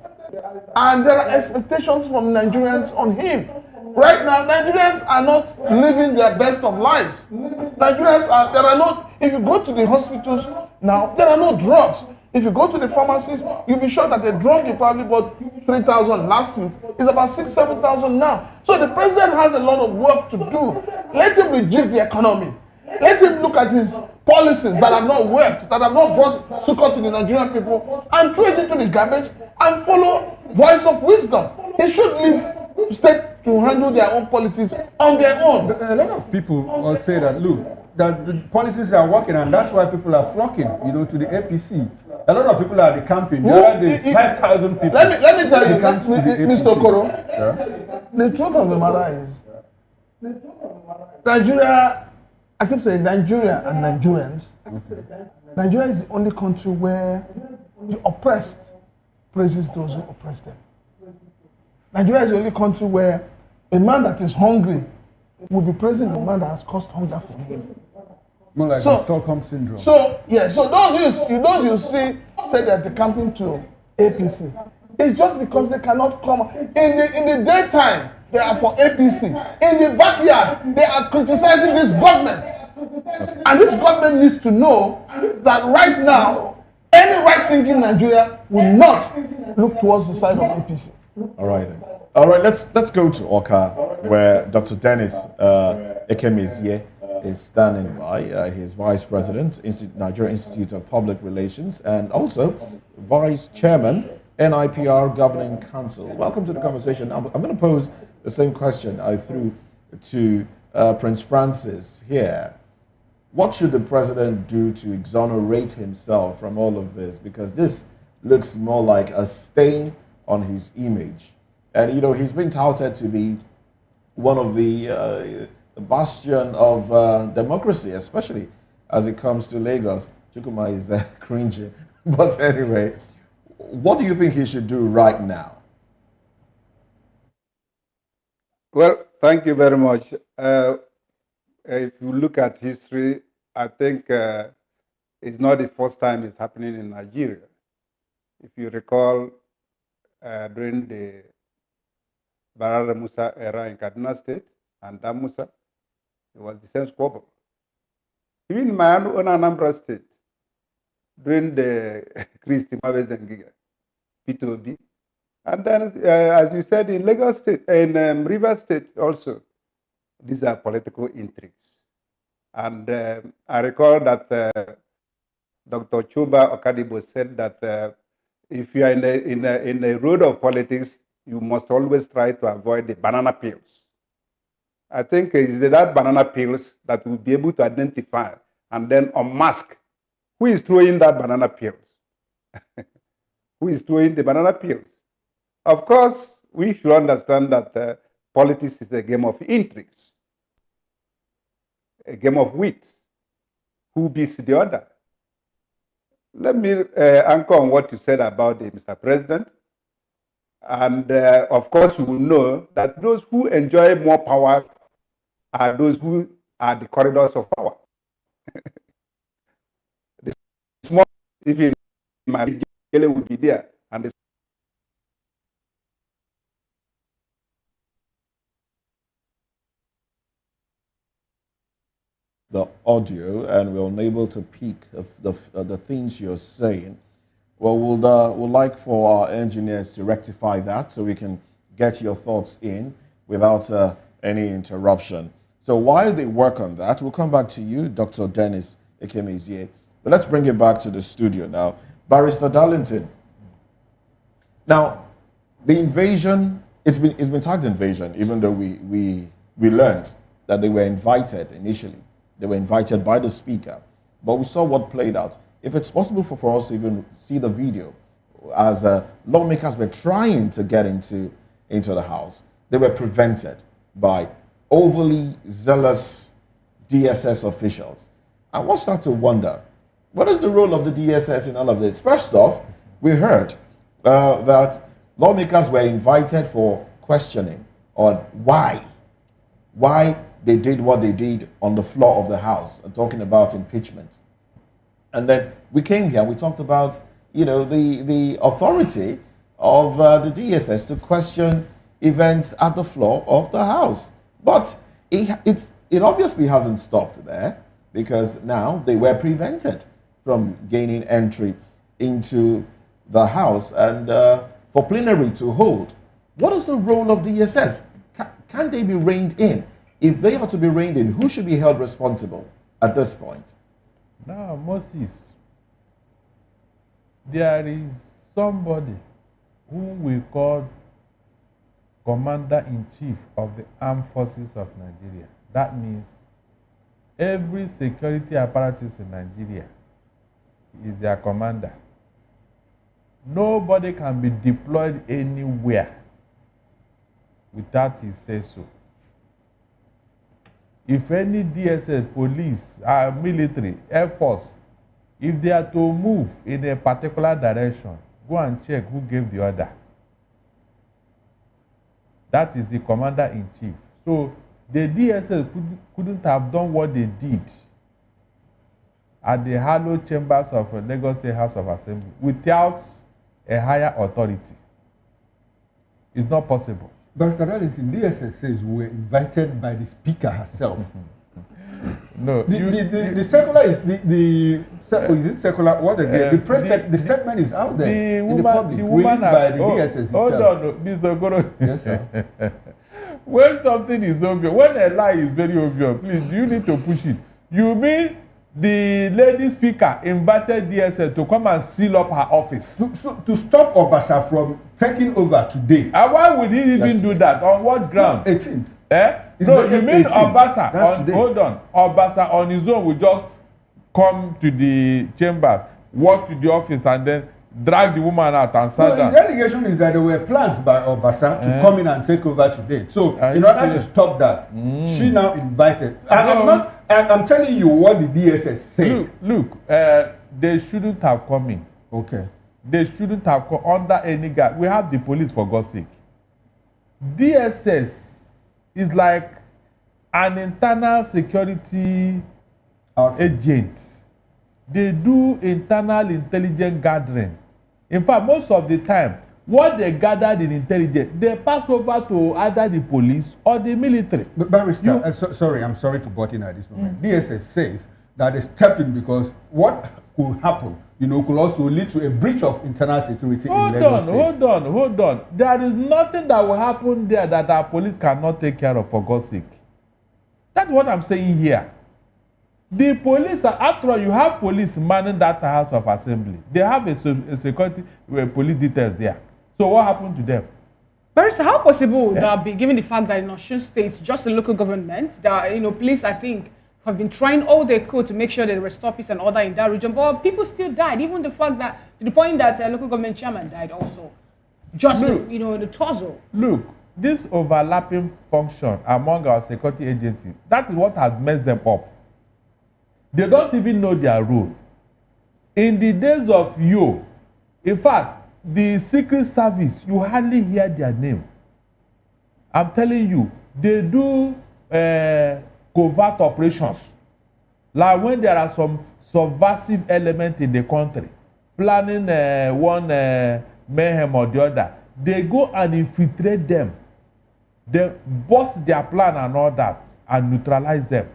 [SPEAKER 6] and there are expectations from Nigerians on him. Right now, Nigerians are not living their best of lives. If you go to the hospitals now, there are no drugs. If you go to the pharmacies, you'll be sure that the drug you probably bought 3,000 last week is about 6,000-7,000 now. So the president has a lot of work to do. Let him rejig the economy. Let him look at his policies that have not worked, that have not brought succor to the Nigerian people, and throw it into the garbage and follow voice of wisdom. He should leave state to handle their own politics on their own.
[SPEAKER 7] A lot of people will say that, look, that the policies are working and that's why people are flocking, to the APC. A lot of people are at the campaign. There are 5,000 people.
[SPEAKER 6] Let me tell you, Mr. Okoro, the truth of the matter is, Nigeria, I keep saying Nigeria and Nigerians. Okay. Nigeria is the only country where the oppressed praises those who oppress them. Nigeria is the only country where a man that is hungry will be praising the man that has caused hunger for him.
[SPEAKER 7] More like the Stockholm syndrome.
[SPEAKER 6] So those you see say that they're camping to APC. It's just because they cannot come in the daytime. They are for APC. In the backyard, they are criticizing this government. And this government needs to know that right now, Any right-thinking Nigeria will not look towards the side of APC.
[SPEAKER 8] All right then. All right, let's go to Oka, where Dr. Dennis Ekemezie is standing by. He's Vice President, Nigeria Institute of Public Relations, and also Vice Chairman, NIPR Governing Council. Welcome to the conversation. I'm going to pose the same question I threw to Prince Francis here. What should the president do to exonerate himself from all of this? Because this looks more like a stain on his image. And, you know, he's been touted to be one of the bastion of democracy, especially as it comes to Lagos. Chukuma is cringing. But anyway, what do you think he should do right now?
[SPEAKER 10] Well, thank you very much. If you look at history, I think it's not the first time it's happening in Nigeria. If you recall, during the Barara Musa era in Kaduna State and Damusa, it was the same squabble. Even in my own Anambra State, during the Christy Mabez and Giga, P2B, and then, as you said, in Lagos State, in Rivers State also, these are political intrigues. And I recall that Dr. Chuba Okadibo said that if you are in a road of politics, you must always try to avoid the banana peels. I think it's that banana peels that will be able to identify and then unmask who is throwing that banana peels. Who is throwing the banana peels? Of course, we should understand that politics is a game of intrigues, a game of wits. Who beats the other? Let me anchor on what you said about Mr. President. And of course, you will know that those who enjoy more power are those who are the corridors of power. The small, if you will be there, and
[SPEAKER 8] the audio, and we're unable to pick the things you're saying. Well, we'd like for our engineers to rectify that so we can get your thoughts in without any interruption. So while they work on that, we'll come back to you, Dr. Dennis Ekemezie. But let's bring it back to the studio now. Barrister Darlington. Now, the invasion, it's been tagged invasion, even though we learned that they were invited initially. They were invited by the speaker. But we saw what played out. If it's possible for us to even see the video, as lawmakers were trying to get into the House, they were prevented by overly zealous DSS officials. And one started to wonder, what is the role of the DSS in all of this? First off, we heard that lawmakers were invited for questioning on why they did what they did on the floor of the House, talking about impeachment. And then we came here and we talked about, you know, the authority of the DSS to question events at the floor of the House. But it obviously hasn't stopped there, because now they were prevented from gaining entry into the House and for plenary to hold. What is the role of DSS? Can they be reined in? If they are to be reined in, who should be held responsible at this point?
[SPEAKER 9] Now, Moses, there is somebody whom we call Commander-in-Chief of the Armed Forces of Nigeria. That means every security apparatus in Nigeria is their commander. Nobody can be deployed anywhere without his say-so. If any DSS, police, military, Air Force, if they are to move in a particular direction, go and check who gave the order. That is the commander-in-chief. So the DSS couldn't have done what they did at the hallowed chambers of Lagos State House of Assembly without a higher authority. It's not possible.
[SPEAKER 7] But Darlington, DSS says we were invited by the speaker herself.
[SPEAKER 9] No,
[SPEAKER 7] The circular is the Is it secular? What again? The statement is out there in the public, released by the DSS itself.
[SPEAKER 9] Hold on, Mr. Goro.
[SPEAKER 7] Yes, sir.
[SPEAKER 9] When something is obvious, when a lie is very obvious, please, you need to push it. You mean the lady speaker invited DSS to come and seal up her office?
[SPEAKER 7] To stop Obasa from taking over today.
[SPEAKER 9] And why would he even do that? On what ground?
[SPEAKER 7] 18th.
[SPEAKER 9] No, you mean
[SPEAKER 7] 18th.
[SPEAKER 9] Obasa? Hold on. Obasa on his own will just come to the chambers, walk to the office, and then drag the woman out and sit down.
[SPEAKER 7] The allegation is that there were plans by Obasa to come in and take over today. So, in order to stop that, she now invited. I'm telling you what the DSS said.
[SPEAKER 9] Look, they shouldn't have come in.
[SPEAKER 7] Okay.
[SPEAKER 9] They shouldn't have come under any guard. We have the police, for God's sake. DSS is like an internal security agent. They do internal intelligence gathering. In fact, most of the time, what they gathered in intelligence, they pass over to either the police or the military.
[SPEAKER 7] But Barrister, I'm sorry to butt in at this moment. DSS says that they stepped in because what could happen, could also lead to a breach of internal security in Lagos State.
[SPEAKER 9] Hold on. There is nothing that will happen there that our police cannot take care of, for God's sake. That's what I'm saying here. The police, after all, you have police manning that House of Assembly. They have a security police details there. So what happened to them?
[SPEAKER 1] Barrister, how possible would that be, given the fact that in Osun State, just a local government, that police, I think, have been trying all they could to make sure they restore peace and order in that region, but people still died. Even the fact that, to the point that a local government chairman died also, just in the torso.
[SPEAKER 9] Look, this overlapping function among our security agencies, that is what has messed them up. They don't even know their role. In the days of in fact, the Secret Service, you hardly hear their name. I'm telling you, they do covert operations. Like when there are some subversive elements in the country, planning one mayhem or the other, they go and infiltrate them. They bust their plan and all that and neutralize them.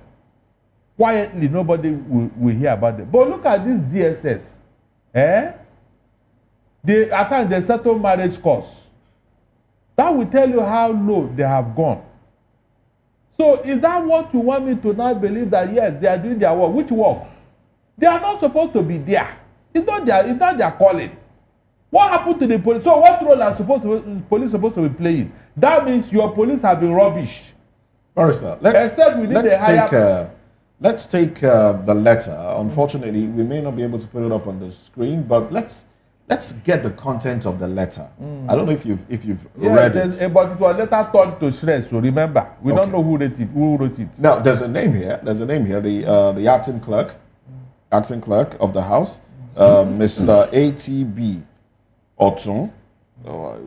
[SPEAKER 9] Quietly, nobody will hear about them. But look at this DSS. At times they settle marriage costs. That will tell you how low they have gone. So is that what you want me to now believe that yes, they are doing their work? Which work? They are not supposed to be there. It's not their calling. What happened to the police? So what role are police supposed to be playing? That means your police have been rubbish.
[SPEAKER 8] Barrister, let's take the letter. Unfortunately, we may not be able to put it up on the screen, but let's get the content of the letter. I don't know if you've read it.
[SPEAKER 9] But it was later turned to shreds. So remember, we don't know who wrote it.
[SPEAKER 8] Now there's a name here. The acting clerk of the House, Mr. ATB Otun,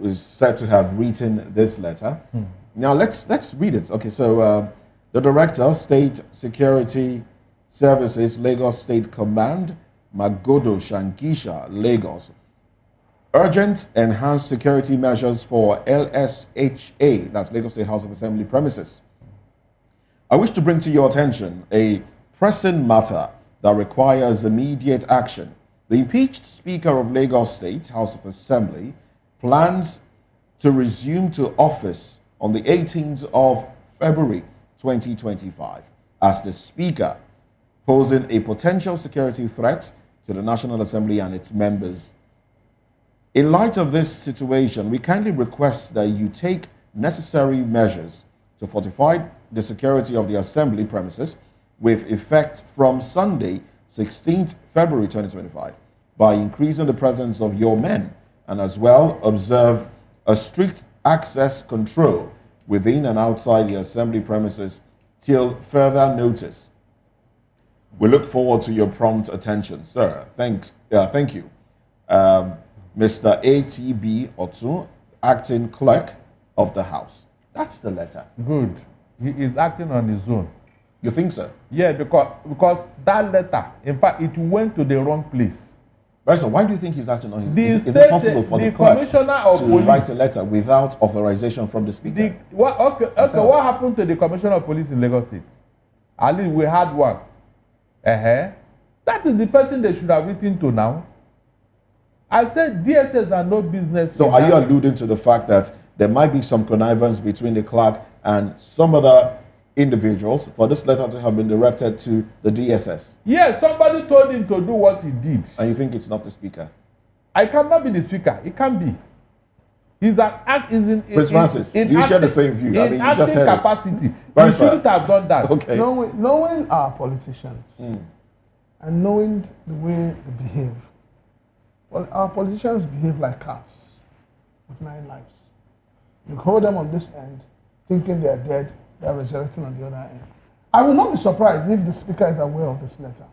[SPEAKER 8] is said to have written this letter. Now let's read it. Okay, so the Director, State Security Services, Lagos State Command, Magodo Shankisha, Lagos. Urgent enhanced security measures for LSHA, that's Lagos State House of Assembly premises. I wish to bring to your attention a pressing matter that requires immediate action. The impeached Speaker of Lagos State House of Assembly plans to resume to office on the 18th of February 2025 as the Speaker, posing a potential security threat to the National Assembly and its members. In light of this situation, we kindly request that you take necessary measures to fortify the security of the Assembly premises with effect from Sunday, 16th February 2025, by increasing the presence of your men and as well observe a strict access control within and outside the Assembly premises till further notice. We look forward to your prompt attention, sir. Thank you. Mr. ATB Otun, Acting Clerk of the House. That's the letter.
[SPEAKER 9] Good. He is acting on his own.
[SPEAKER 8] You think so?
[SPEAKER 9] Yeah, because that letter, in fact, it went to the wrong place.
[SPEAKER 8] Right, so why do you think he's acting on his own? Is it possible for the clerk to write a letter without authorization from the Speaker?
[SPEAKER 9] What happened to the Commissioner of Police in Lagos State? At least we had one. That is the person they should have written to now. I said DSS are no business.
[SPEAKER 8] So are you alluding to the fact that there might be some connivance between the clerk and some other individuals for this letter to have been directed to the DSS?
[SPEAKER 9] Yes, somebody told him to do what he did.
[SPEAKER 8] And you think it's not the speaker?
[SPEAKER 9] I cannot be the speaker. It can't be. He's an act.
[SPEAKER 8] Prince Francis, do you share the same view? I mean, you just heard
[SPEAKER 9] capacity.
[SPEAKER 8] It.
[SPEAKER 9] You shouldn't have done that.
[SPEAKER 8] Okay.
[SPEAKER 6] Knowing our politicians and knowing the way they behave, well, our politicians behave like cats with 9 lives. You hold them on this end, thinking they are dead, they are resurrecting on the other end. I will not be surprised if the speaker is aware of this letter.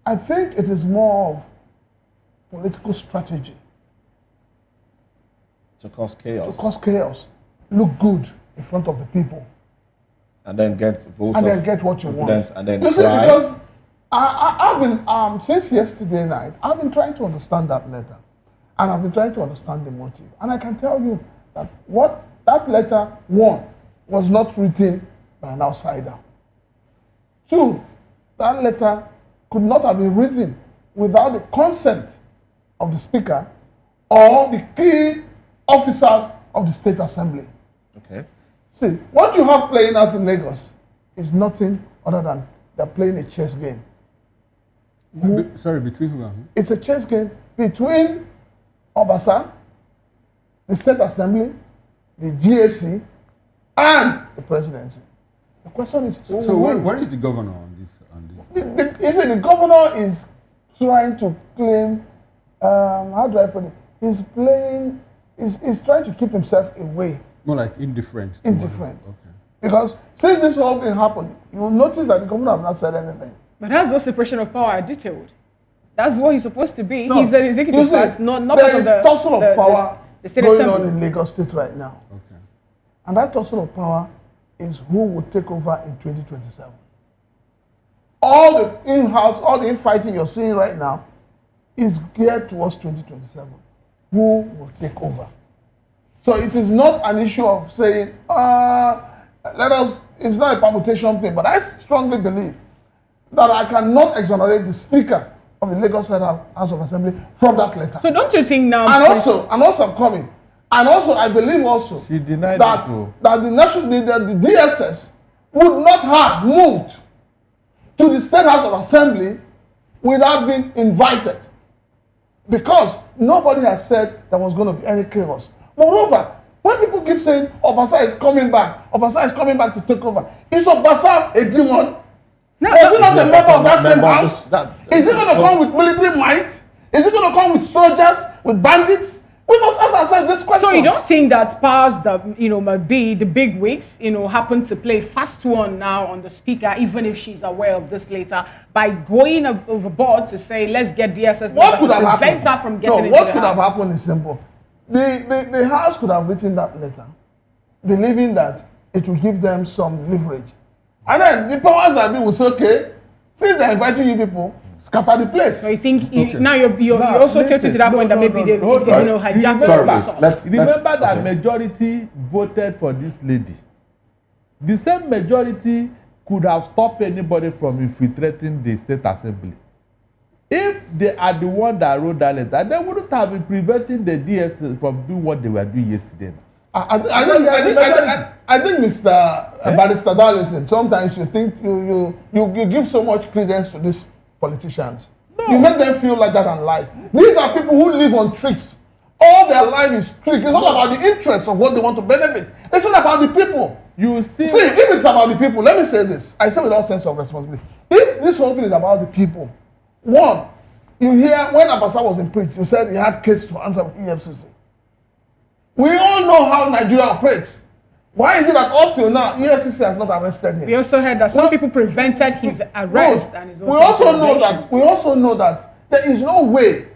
[SPEAKER 6] I think it is more of political strategy.
[SPEAKER 8] To cause chaos.
[SPEAKER 6] To cause chaos. Look good in front of the people.
[SPEAKER 8] And then get votes.
[SPEAKER 6] And then get what you want.
[SPEAKER 8] And then
[SPEAKER 6] you see, because I've been, since yesterday night, I've been trying to understand that letter. And I've been trying to understand the motive. And I can tell you that what that letter, 1, was not written by an outsider. 2, that letter could not have been written without the consent of the speaker or the key officers of the State Assembly.
[SPEAKER 8] Okay.
[SPEAKER 6] See, what you have playing out in Lagos is nothing other than they're playing a chess game.
[SPEAKER 7] Sorry, between who and who?
[SPEAKER 6] It's a chess game between Obasa, the State Assembly, the GAC, and the presidency. The question is,
[SPEAKER 7] so where is the governor on this?
[SPEAKER 6] You see, the governor is trying to claim, how do I put it? He's trying to keep himself away.
[SPEAKER 7] More like indifferent.
[SPEAKER 6] Indifferent.
[SPEAKER 7] Okay.
[SPEAKER 6] Because since this whole thing happened, you will notice that the governor has not said anything.
[SPEAKER 1] But that's what separation of power are detailed. That's what he's supposed to be.
[SPEAKER 6] No,
[SPEAKER 1] he's the executive class, not part
[SPEAKER 6] there
[SPEAKER 1] of
[SPEAKER 6] is
[SPEAKER 1] the
[SPEAKER 6] tussle of power
[SPEAKER 1] the state
[SPEAKER 6] going
[SPEAKER 1] assembly.
[SPEAKER 6] on in Lagos State right now.
[SPEAKER 7] Okay.
[SPEAKER 6] And that tussle of power is who will take over in 2027. All the in-house, all the infighting you're seeing right now is geared towards 2027. Who will take over? So it is not an issue of saying, it's not a permutation thing, but I strongly believe that I cannot exonerate the Speaker of the Lagos House of Assembly from that letter.
[SPEAKER 1] So don't you think now?
[SPEAKER 6] And also, I'm coming. And also, I believe also
[SPEAKER 9] She denied
[SPEAKER 6] that,
[SPEAKER 9] it too.
[SPEAKER 6] that the DSS would not have moved to the State House of Assembly without being invited. Because nobody has said there was going to be any chaos. Moreover, when people keep saying Obasa is coming back to take over, is Obasa a demon?
[SPEAKER 1] No,
[SPEAKER 6] is he not a member of that same house? Is he going to come with military might? Is he going to come with soldiers, with bandits? We must ask ourselves this question.
[SPEAKER 1] So you don't think that powers that might be the big wigs, happen to play fast one now on the speaker, even if she's aware of this later, by going overboard to say let's get DSS
[SPEAKER 6] what could have
[SPEAKER 1] prevent
[SPEAKER 6] happened?
[SPEAKER 1] her from getting into
[SPEAKER 6] what
[SPEAKER 1] the
[SPEAKER 6] could
[SPEAKER 1] house.
[SPEAKER 6] have happened is simple. The House could have written that letter, believing that it will give them some leverage. And then the powers that be will say, okay, since they're inviting you people, scatter the place.
[SPEAKER 1] So you think now you're also tilted to that point that maybe they hijacked
[SPEAKER 8] Sorry,
[SPEAKER 9] remember that majority voted for this lady. The same majority could have stopped anybody from infiltrating the State Assembly. If they are the one that wrote that letter, they wouldn't have been preventing the DSS from doing what they were doing yesterday.
[SPEAKER 6] I think Mr. Barrister Darlington, sometimes you think you give so much credence to these politicians. No. You make them feel like that in life. These are people who live on tricks. All their life is tricks. It's not about the interest of what they want to benefit. It's not about the people. See, if it's about the people, let me say this. I say with all sense of responsibility. If this whole thing is about the people, one, you hear when Abasa was impeached, you said he had case to answer with EFCC. We all know how Nigeria operates. Why is it that up till now, EFCC has not arrested him?
[SPEAKER 1] We also heard that some people prevented his arrest and his
[SPEAKER 6] we also know that there is no way,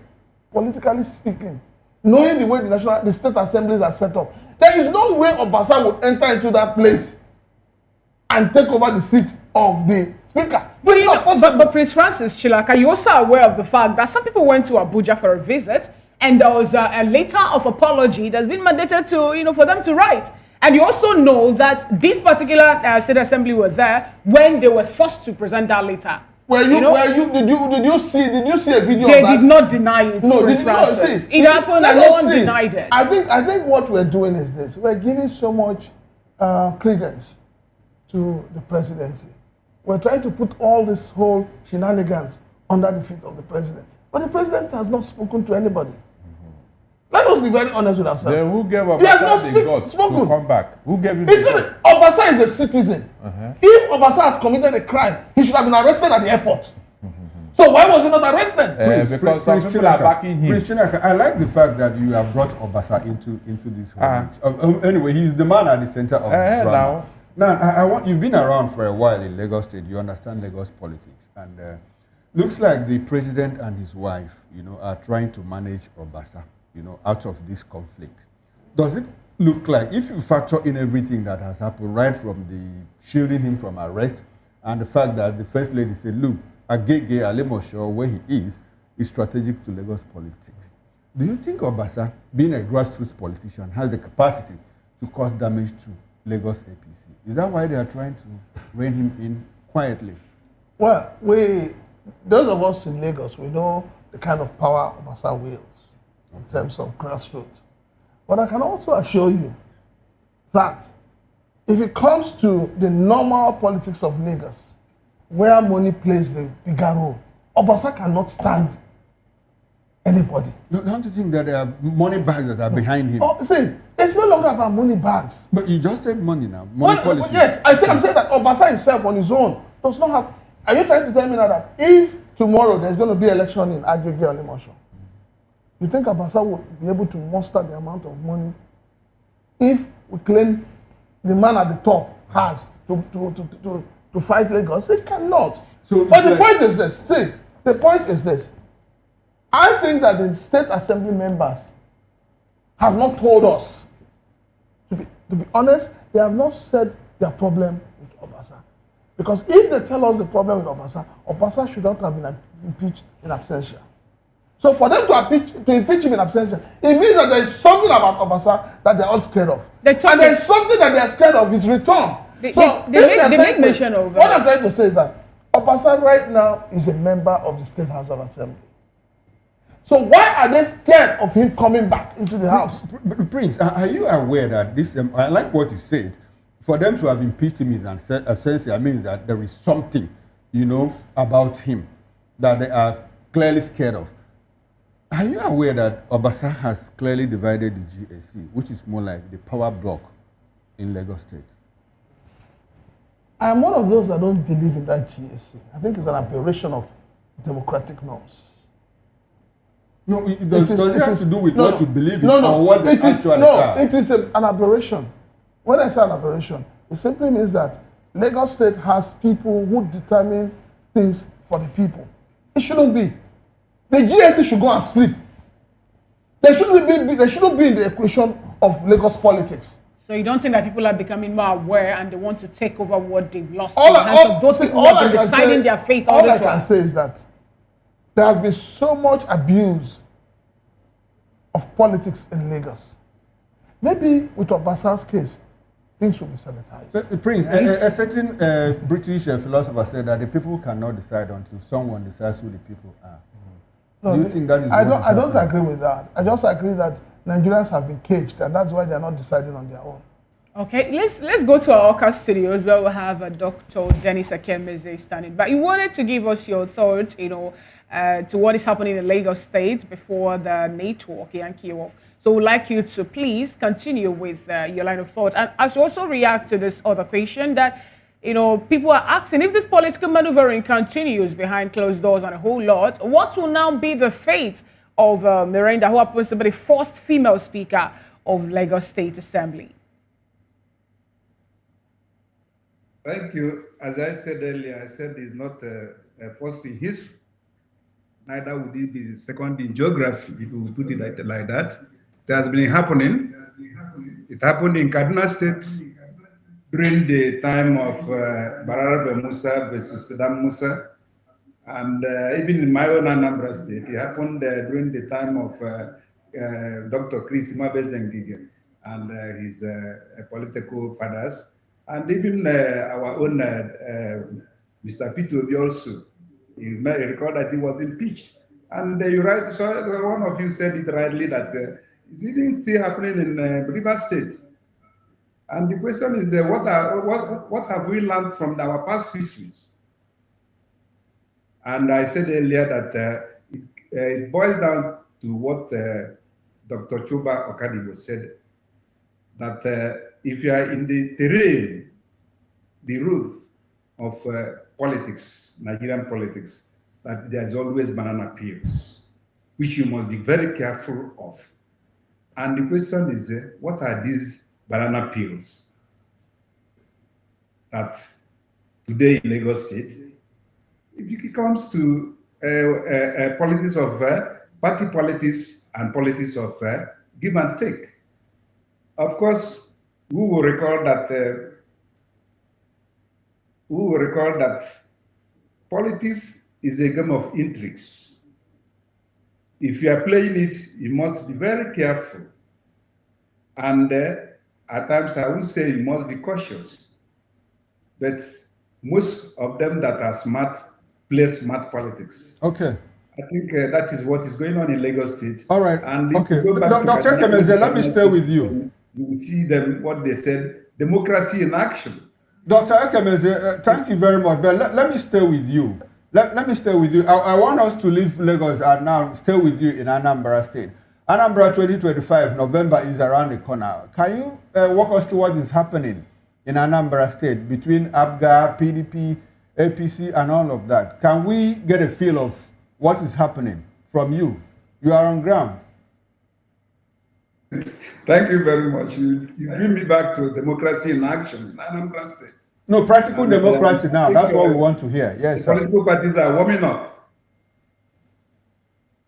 [SPEAKER 6] politically speaking, knowing the way the state assemblies are set up, there is no way Obasa will enter into that place and take over the seat of the speaker.
[SPEAKER 1] But Prince Francis Chilaka, you're also aware of the fact that some people went to Abuja for a visit, and there was a letter of apology that's been mandated to, for them to write. And you also know that this particular state assembly were there when they were forced to present that letter.
[SPEAKER 6] Did you see a video
[SPEAKER 1] they
[SPEAKER 6] of that?
[SPEAKER 1] Did not deny it.
[SPEAKER 6] No,
[SPEAKER 1] Prince Francis. It happened and no one denied it.
[SPEAKER 6] I think what we're doing is this. We're giving so much credence to the presidency. We're trying to put all this whole shenanigans under the feet of the president. But the president has not spoken to anybody. Let us be very honest with ourselves.
[SPEAKER 9] Then who gave Obasa the guts to come back? Who gave him the guts?
[SPEAKER 6] Obasa is a citizen. If Obasa has committed a crime, he should have been arrested at the airport. So why was he not arrested?
[SPEAKER 9] Because some people are backing him.
[SPEAKER 7] Prince Chinaka, I like the fact that you have brought Obasa into this whole anyway, he's the man at the center of the drama. Now, you've been around for a while in Lagos State. You understand Lagos politics. And looks like the president and his wife, are trying to manage Obasa, out of this conflict. Does it look like, if you factor in everything that has happened, right from the shielding him from arrest and the fact that the First Lady said, look, Agege Alemosho, where he is strategic to Lagos politics. Do you think Obasa, being a grassroots politician, has the capacity to cause damage to Lagos APC? Is that why they are trying to rein him in quietly?
[SPEAKER 6] Well, those of us in Lagos, we know the kind of power Obasa wields in terms of grassroots. But I can also assure you that if it comes to the normal politics of Lagos, where money plays the bigger role, Obasa cannot stand anybody.
[SPEAKER 7] Don't you think that there are money bags that are behind him?
[SPEAKER 6] See, it's no longer about money bags.
[SPEAKER 7] But you just said money now. Money politics.
[SPEAKER 6] Yes, I'm saying that Obasa himself on his own does not have. Are you trying to tell me now that if tomorrow there's going to be election in Agege or Limosho, you think Obasa will be able to muster the amount of money if we claim the man at the top has to fight Lagos? It cannot. But the point is this. See, the point is this. I think that the state assembly members have not told us. To be honest, they have not said their problem with Obasa. Because if they tell us the problem with Obasa, Obasa should not have been impeached in absentia. So for them to impeach him in absentia, it means that there is something about Obasa that they're all scared of. And there's something that they're scared of, his return.
[SPEAKER 1] They make mention of
[SPEAKER 6] what I'm trying to say is that Obasa right now is a member of the State House of Assembly. So why are they scared of him coming back into the house?
[SPEAKER 7] Prince, are you aware that this, I like what you said, for them to have impeached him in absentia means that there is something, about him that they are clearly scared of. Are you aware that Obasa has clearly divided the GAC, which is more like the power block in Lagos State?
[SPEAKER 6] I am one of those that don't believe in that GAC. I think it's an aberration of democratic norms.
[SPEAKER 7] No, does it have to do with what you believe in or what they actually are?
[SPEAKER 6] No, it is an aberration. When I say an aberration, it simply means that Lagos State has people who determine things for the people. It shouldn't be. The GAC should go and sleep. They shouldn't be in the equation of Lagos politics.
[SPEAKER 1] So you don't think that people are becoming more aware and they want to take over what they've lost in hands of those people who have been deciding their fate all this while?
[SPEAKER 6] All I can say is that there has been so much abuse of politics in Lagos. Maybe with Obasan's case, things will be sanitized.
[SPEAKER 7] Prince, a certain British philosopher said that the people cannot decide until someone decides who the people are.
[SPEAKER 6] No,
[SPEAKER 7] do you think that is
[SPEAKER 6] I don't agree with that. I just agree that Nigerians have been caged, and that's why they're not deciding on their own.
[SPEAKER 1] Okay, let's go to our Oka studios where we have Dr. Dennis Akemeze standing by. You wanted to give us your thoughts, to what is happening in Lagos State before the network Yankee off. So we'd like you to please continue with your line of thought. And as you also react to this other question that, people are asking, if this political maneuvering continues behind closed doors and a whole lot, what will now be the fate of Miranda, who happens to be the first female speaker of Lagos State Assembly?
[SPEAKER 10] Thank you. As I said earlier, I said it's not a first in history. Neither would it be second in geography, if you put it like that. It has been happening. It happened in Kaduna State during the time of Bararabe Musa versus Saddam Musa. And even in my own Anambra State, it happened during the time of Dr. Chris Imabezengige and his political fathers, and even our own Mr. Peter Obi also. You may recall that he was impeached. And you right, so one of you said it rightly that it's even still happening in River State. And the question is, what have we learned from our past histories? And I said earlier that it boils down to what Dr. Chuba Okadibo said, that if you are in the terrain, the root of politics, Nigerian politics, that there's always banana peels, which you must be very careful of. And the question is, what are these banana peels that today in Lagos State, if it comes to politics of party politics and politics of give and take, of course, we will recall that politics is a game of intrigues. If you are playing it, you must be very careful. And at times, I would say you must be cautious. But most of them that are smart play smart politics.
[SPEAKER 7] Okay.
[SPEAKER 10] I think that is what is going on in Lagos State.
[SPEAKER 7] All right.
[SPEAKER 10] And
[SPEAKER 7] okay. Dr. Kemeze, let me stay with you.
[SPEAKER 10] You will see them, what they said, democracy in action.
[SPEAKER 7] Dr. Kemeze, thank you very much. But let me stay with you. Let me stay with you. I want us to leave Lagos and now stay with you in Anambra State. Anambra 2025, November is around the corner. Can you walk us through what is happening in Anambra State between ABGA, PDP, APC, and all of that? Can we get a feel of what is happening from you? You are on ground.
[SPEAKER 10] Thank you very much. You bring me back to democracy in action in Anambra State.
[SPEAKER 7] No, practical democracy now. That's what we want to hear. Yes, sir.
[SPEAKER 10] Political parties are warming up.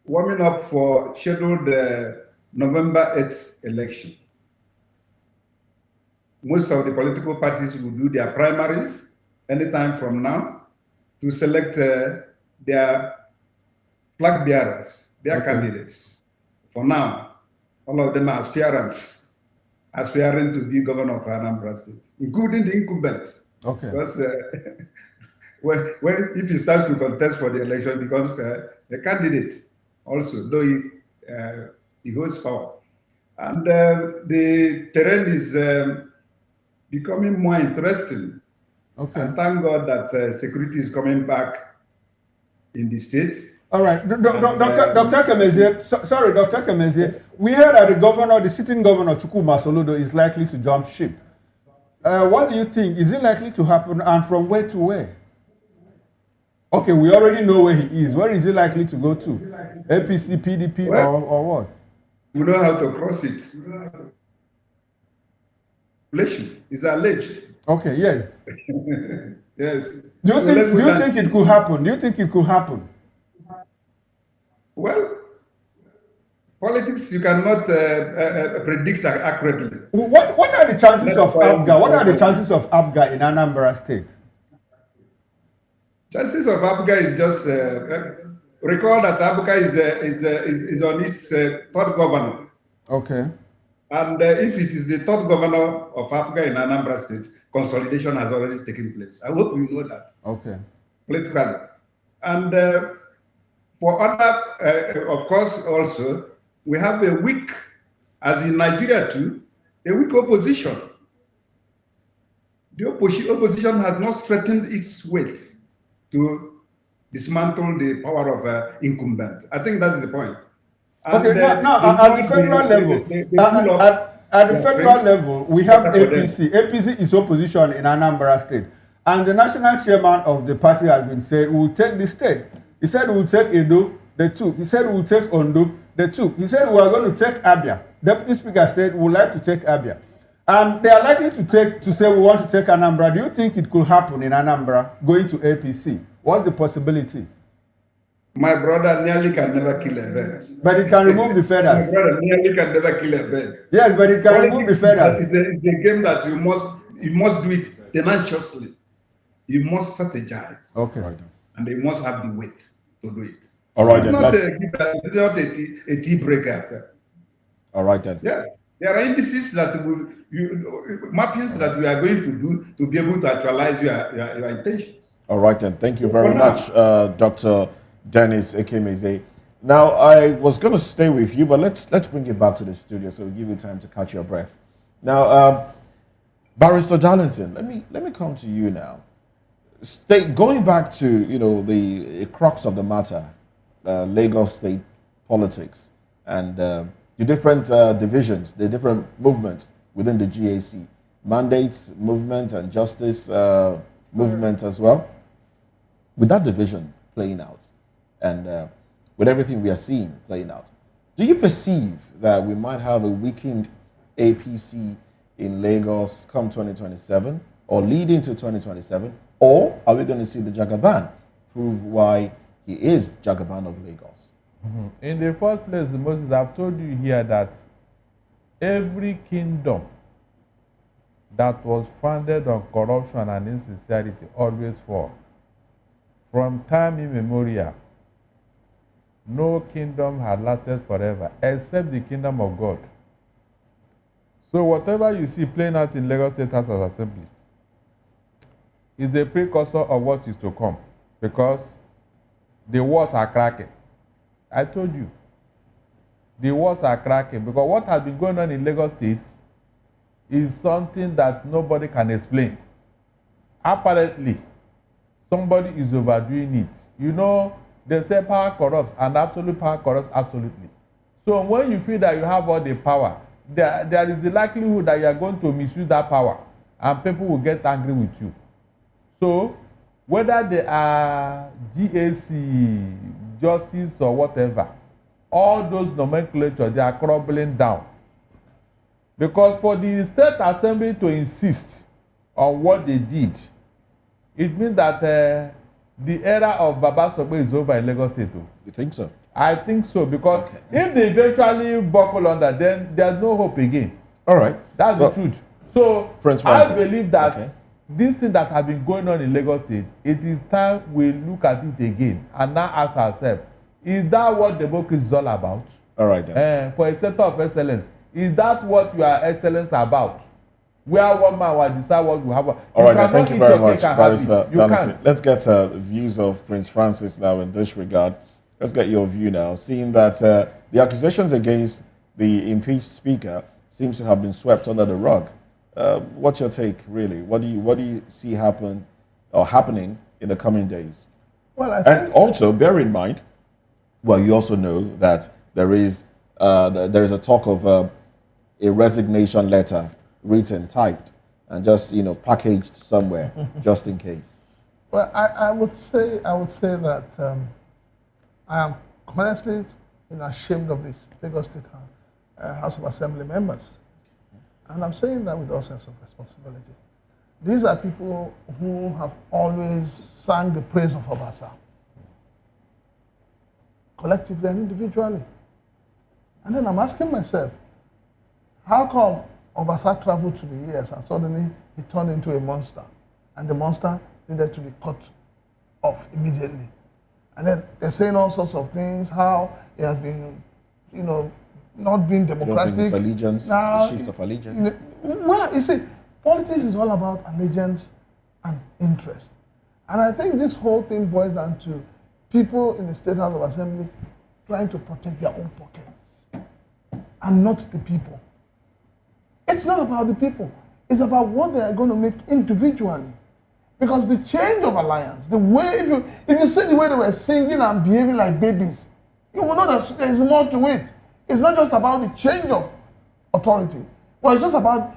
[SPEAKER 10] Warming up for scheduled November 8th election. Most of the political parties will do their primaries anytime from now to select their flag bearers, their candidates. For now, all of them are aspiring to be governor of Anambra State, including the incumbent.
[SPEAKER 7] Okay.
[SPEAKER 10] Because if he starts to contest for the election, he becomes a candidate also, though he holds power. And the terrain is becoming more interesting.
[SPEAKER 7] Okay.
[SPEAKER 10] And thank God that security is coming back in the state.
[SPEAKER 7] All right, Dr. Kemeze, sorry, Dr. Kemeze, we heard that the sitting governor, Chukwuma Soludo, is likely to jump ship. What do you think? Is it likely to happen, and from where to where? Okay, we already know where he is. Where is he likely to go to? APC, PDP, or what?
[SPEAKER 10] We know how to cross it. Relation is alleged.
[SPEAKER 7] Okay, yes.
[SPEAKER 10] Yes.
[SPEAKER 7] Do you think it could happen? Do you think it could happen?
[SPEAKER 10] Well, politics you cannot predict accurately.
[SPEAKER 7] What are the chances of ABGA? What are the chances of ABGA in Anambra State?
[SPEAKER 10] Chances of ABGA is just recall that ABGA is on its third governor.
[SPEAKER 7] Okay.
[SPEAKER 10] And if it is the third governor of ABGA in Anambra State, consolidation has already taken place. I hope you know that.
[SPEAKER 7] Okay.
[SPEAKER 10] Politically. And for other, of course, also, we have a weak, as in Nigeria too, a weak opposition. The opposition has not strengthened its weight to dismantle the power of incumbent. I think that's the point. And,
[SPEAKER 7] okay, now at the federal level, at the federal level, we have APC. APC is opposition in Anambra State. And the national chairman of the party has been said, we'll take the state. He said we'll take Edo, they took. He said we'll take Ondo, they took. He said we are going to take Abia. Deputy Speaker said we would like to take Abia. And they are likely to say we want to take Anambra. Do you think it could happen in Anambra going to APC? What's the possibility?
[SPEAKER 10] My brother nearly can never kill a bird.
[SPEAKER 7] But it can remove the feathers.
[SPEAKER 10] My brother nearly can never kill a bird.
[SPEAKER 7] Yes, but it can remove the feathers.
[SPEAKER 10] It's a game that you must do it tenaciously. You must strategize.
[SPEAKER 7] Okay.
[SPEAKER 10] And you must have the weight to do it.
[SPEAKER 8] All right,
[SPEAKER 10] it's not a tea breaker affair.
[SPEAKER 8] All right, then.
[SPEAKER 10] Yes.
[SPEAKER 11] There are indices that mappings that we are going to do to be able to actualize your intentions.
[SPEAKER 8] All right, then. Thank you
[SPEAKER 11] So
[SPEAKER 8] very
[SPEAKER 11] for now-
[SPEAKER 8] much, Dr. Dennis Ekemeze. Now, I was going to stay with you, but let's bring you back to the studio so we'll give you time to catch your breath. Now, Barrister Darlington, let me come to you now. Going back to the crux of the matter, Lagos State politics and the different divisions, the different movements within the GAC, mandates movement and justice movement as well. With that division playing out and with everything we are seeing playing out, do you perceive that we might have a weakened APC in Lagos come 2027 or leading to 2027? Or are we going to see the Jagaban prove why he is Jagaban of Lagos?
[SPEAKER 9] In the first place, Moses, I've told you here that every kingdom that was founded on corruption and insincerity always falls. From time immemorial, no kingdom had lasted forever except the kingdom of God. So whatever you see playing out in Lagos State House of Assembly is a precursor of what is to come, because the walls are cracking. I told you, the walls are cracking, because what has been going on in Lagos State is something that nobody can explain. Apparently, somebody is overdoing it. You know, they say power corrupts, and absolute power corrupts absolutely. So when you feel that you have all the power, there is the likelihood that you are going to misuse that power, and people will get angry with you. So whether they are GAC, justice, or whatever, all those nomenclature, they are crumbling down. Because for the State Assembly to insist on what they did, it means that the era of Baba Sogbe is over in Lagos State.
[SPEAKER 8] You think so?
[SPEAKER 9] I think so, because if they eventually buckle under, then there's no hope again.
[SPEAKER 8] All right.
[SPEAKER 9] That's the truth. So
[SPEAKER 8] Prince
[SPEAKER 9] I
[SPEAKER 8] Francis.
[SPEAKER 9] believe that this thing that has been going on in Lagos State, it is time we look at it again and now ask ourselves, is that what democracy is all about?
[SPEAKER 8] All right then.
[SPEAKER 9] For a center of excellence, is that what you are excellence about? Where one man will decide what we have.
[SPEAKER 8] All right, then, thank you very much, Barrister
[SPEAKER 9] You
[SPEAKER 8] Darlington.
[SPEAKER 9] can't.
[SPEAKER 8] Let's get the views of Prince Francis now in this regard. Let's get your view now, seeing that the accusations against the impeached speaker seems to have been swept under the rug. What's your take, really? What do you see happening in the coming days?
[SPEAKER 6] Well, I think,
[SPEAKER 8] and also bear in mind, well, you also know that there is a talk of a resignation letter written, typed, and just packaged somewhere, just in case.
[SPEAKER 6] well, I would say that I am honestly ashamed of this Lagos State House of Assembly members. And I'm saying that with all sense of responsibility. These are people who have always sung the praise of Obasa, collectively and individually. And then I'm asking myself, how come Obasa traveled to the US and suddenly he turned into a monster, and the monster needed to be cut off immediately? And then they're saying all sorts of things, how he has been, not being democratic.
[SPEAKER 8] You don't think it's allegiance,
[SPEAKER 6] now,
[SPEAKER 8] shift of allegiance?
[SPEAKER 6] Well, you see, politics is all about allegiance and interest. And I think this whole thing boils down to people in the State House of Assembly trying to protect their own pockets and not the people. It's not about the people. It's about what they are going to make individually. Because the change of alliance, the way, if you see the way they were singing and behaving like babies, you will know that there is more to it. It's not just about the change of authority. Well, it's just about,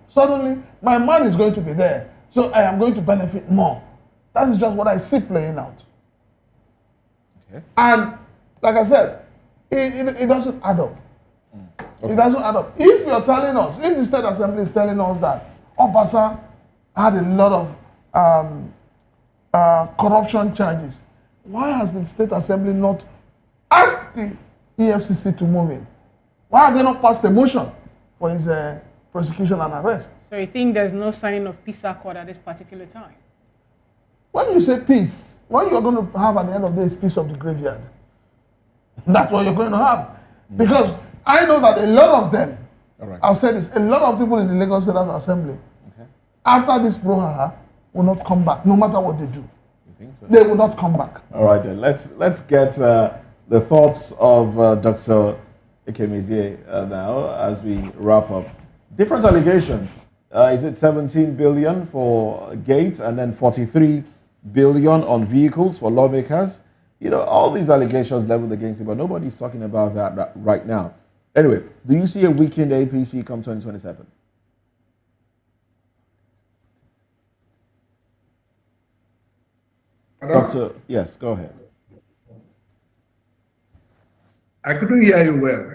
[SPEAKER 6] suddenly my man is going to be there, so I am going to benefit more. That is just what I see playing out. Okay. And like I said, it doesn't add up. Okay. It doesn't add up. If you're telling us, if the State Assembly is telling us that Obasa had a lot of corruption charges, why has the State Assembly not asked the EFCC to move in? Why have they not passed a motion for his prosecution and arrest?
[SPEAKER 1] So you think there's no sign of peace accord at this particular time?
[SPEAKER 6] When you say peace, what you're going to have at the end of the day is peace of the graveyard. That's what you're going to have. Because I know that a lot of them
[SPEAKER 8] All right.
[SPEAKER 6] I'll say this: a lot of people in the Lagos State Assembly, after this brouhaha, will not come back, no matter what they do.
[SPEAKER 8] You think so?
[SPEAKER 6] They will not come back.
[SPEAKER 8] All right, then. Let's get the thoughts of Dr. Ikemizie now as we wrap up. Different allegations. Is it 17 billion for gates and then 43 billion on vehicles for lawmakers? You know, all these allegations leveled against him, but nobody's talking about that right now. Anyway, do you see a weakened APC come 2027? Doctor, yes, go ahead.
[SPEAKER 11] I couldn't hear you well.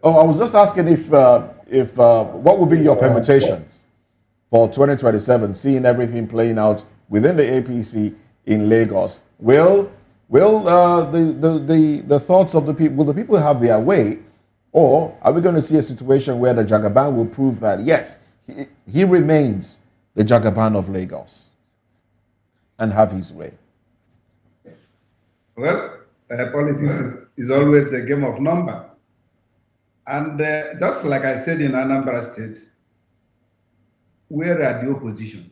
[SPEAKER 8] Oh, I was just asking if what would be your permutations for 2027, seeing everything playing out within the APC in Lagos. Will the thoughts of the people, will the people have their way, or are we going to see a situation where the Jagaban will prove that yes, he remains the Jagaban of Lagos and have his way?
[SPEAKER 11] Well, politics is always a game of number. And just like I said in Anambra State, where are the opposition?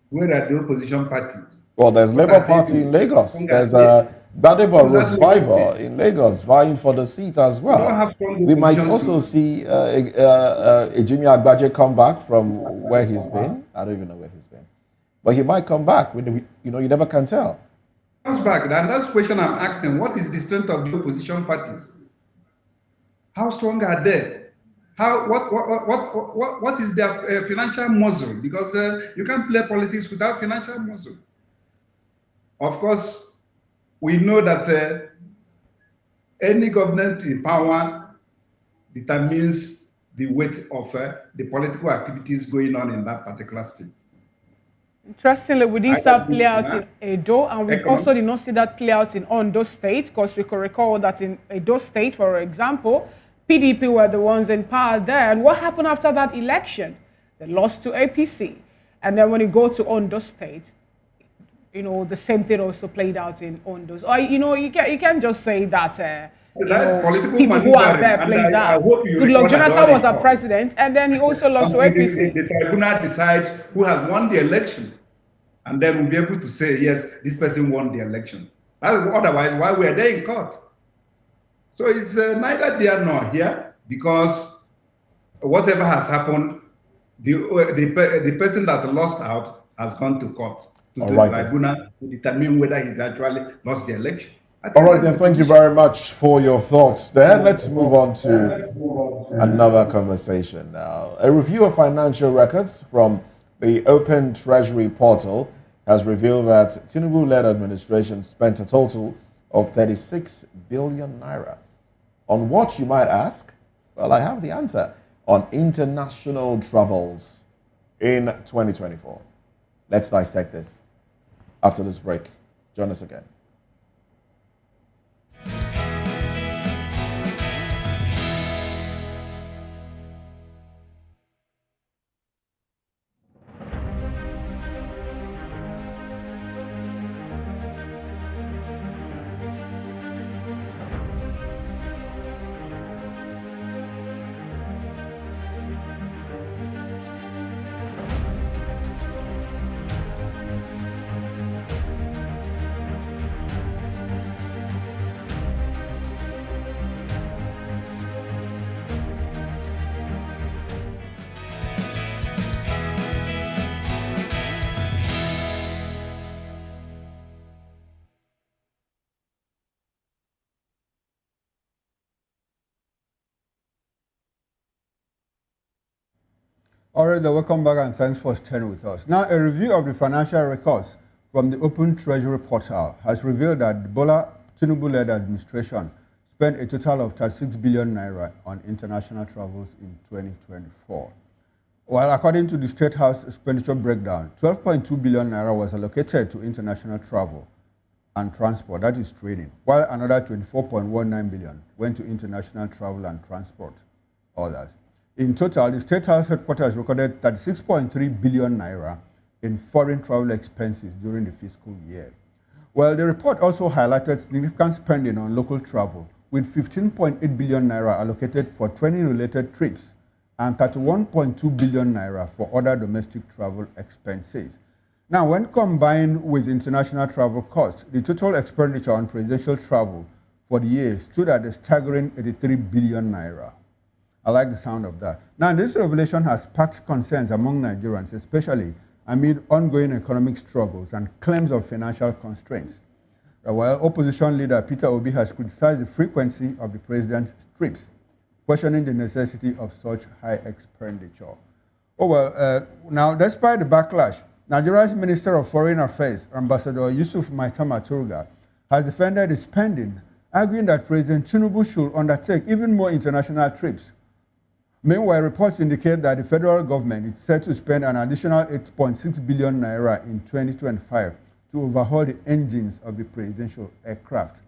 [SPEAKER 11] Where are the opposition parties?
[SPEAKER 8] Well, there's Labour Party in Lagos. There's Badeba Road's Viva in Lagos vying for the seat as well. We might also see Ejimi Agbaje come back from where he's been. I don't even know where he's been. But he might come back. You know, you never can tell.
[SPEAKER 11] Comes back, and that's the question I'm asking. What is the strength of the opposition parties? How strong are they? What is their financial muscle? Because you can't play politics without financial muscle. Of course, we know that any government in power determines the weight of the political activities going on in that particular state.
[SPEAKER 1] Interestingly, we didn't see that play out in Edo, and we also did not see that play out in Ondo State, because we could recall that in Edo State, for example, PDP were the ones in power there. And what happened after that election? They lost to APC. And then when you go to Ondo State, you know, the same thing also played out in Ondo. Or, you know, you can't just say that people who are there plays out. Goodluck Jonathan was our president, and then he also lost to APC.
[SPEAKER 11] The tribunal decides who has won the election, and then we'll be able to say, yes, this person won the election. Otherwise, why were they in court? So it's neither there nor here, because whatever has happened, the person that lost out has gone to court, to the tribunal, to determine whether he's actually lost the election.
[SPEAKER 8] All right, then, thank you very much for your thoughts there. Let's move on to another conversation now. A review of financial records from the Open Treasury portal has revealed that Tinubu-led administration spent a total of 36 billion naira. On what, you might ask? Well, I have the answer. On international travels in 2024. Let's dissect this after this break. Join us again.
[SPEAKER 7] All right, welcome back and thanks for staying with us. Now, a review of the financial records from the Open Treasury portal has revealed that the Bola Tinubu-led administration spent a total of 36 billion naira on international travels in 2024. Well, according to the State House expenditure breakdown, 12.2 billion naira was allocated to international travel and transport, that is trading, while another 24.19 billion went to international travel and transport, others. In total, the State House headquarters recorded 36.3 billion naira in foreign travel expenses during the fiscal year. Well, the report also highlighted significant spending on local travel, with 15.8 billion naira allocated for training-related trips and 31.2 billion naira for other domestic travel expenses. Now, when combined with international travel costs, the total expenditure on presidential travel for the year stood at a staggering 83 billion naira. I like the sound of that. Now, this revelation has sparked concerns among Nigerians, especially amid ongoing economic struggles and claims of financial constraints. While opposition leader Peter Obi has criticized the frequency of the president's trips, questioning the necessity of such high expenditure. Now, despite the backlash, Nigeria's Minister of Foreign Affairs, Ambassador Yusuf Maitama Turga, has defended the spending, arguing that President Tinubu should undertake even more international trips. Meanwhile, reports indicate that the federal government is set to spend an additional 8.6 billion naira in 2025 to overhaul the engines of the presidential aircraft.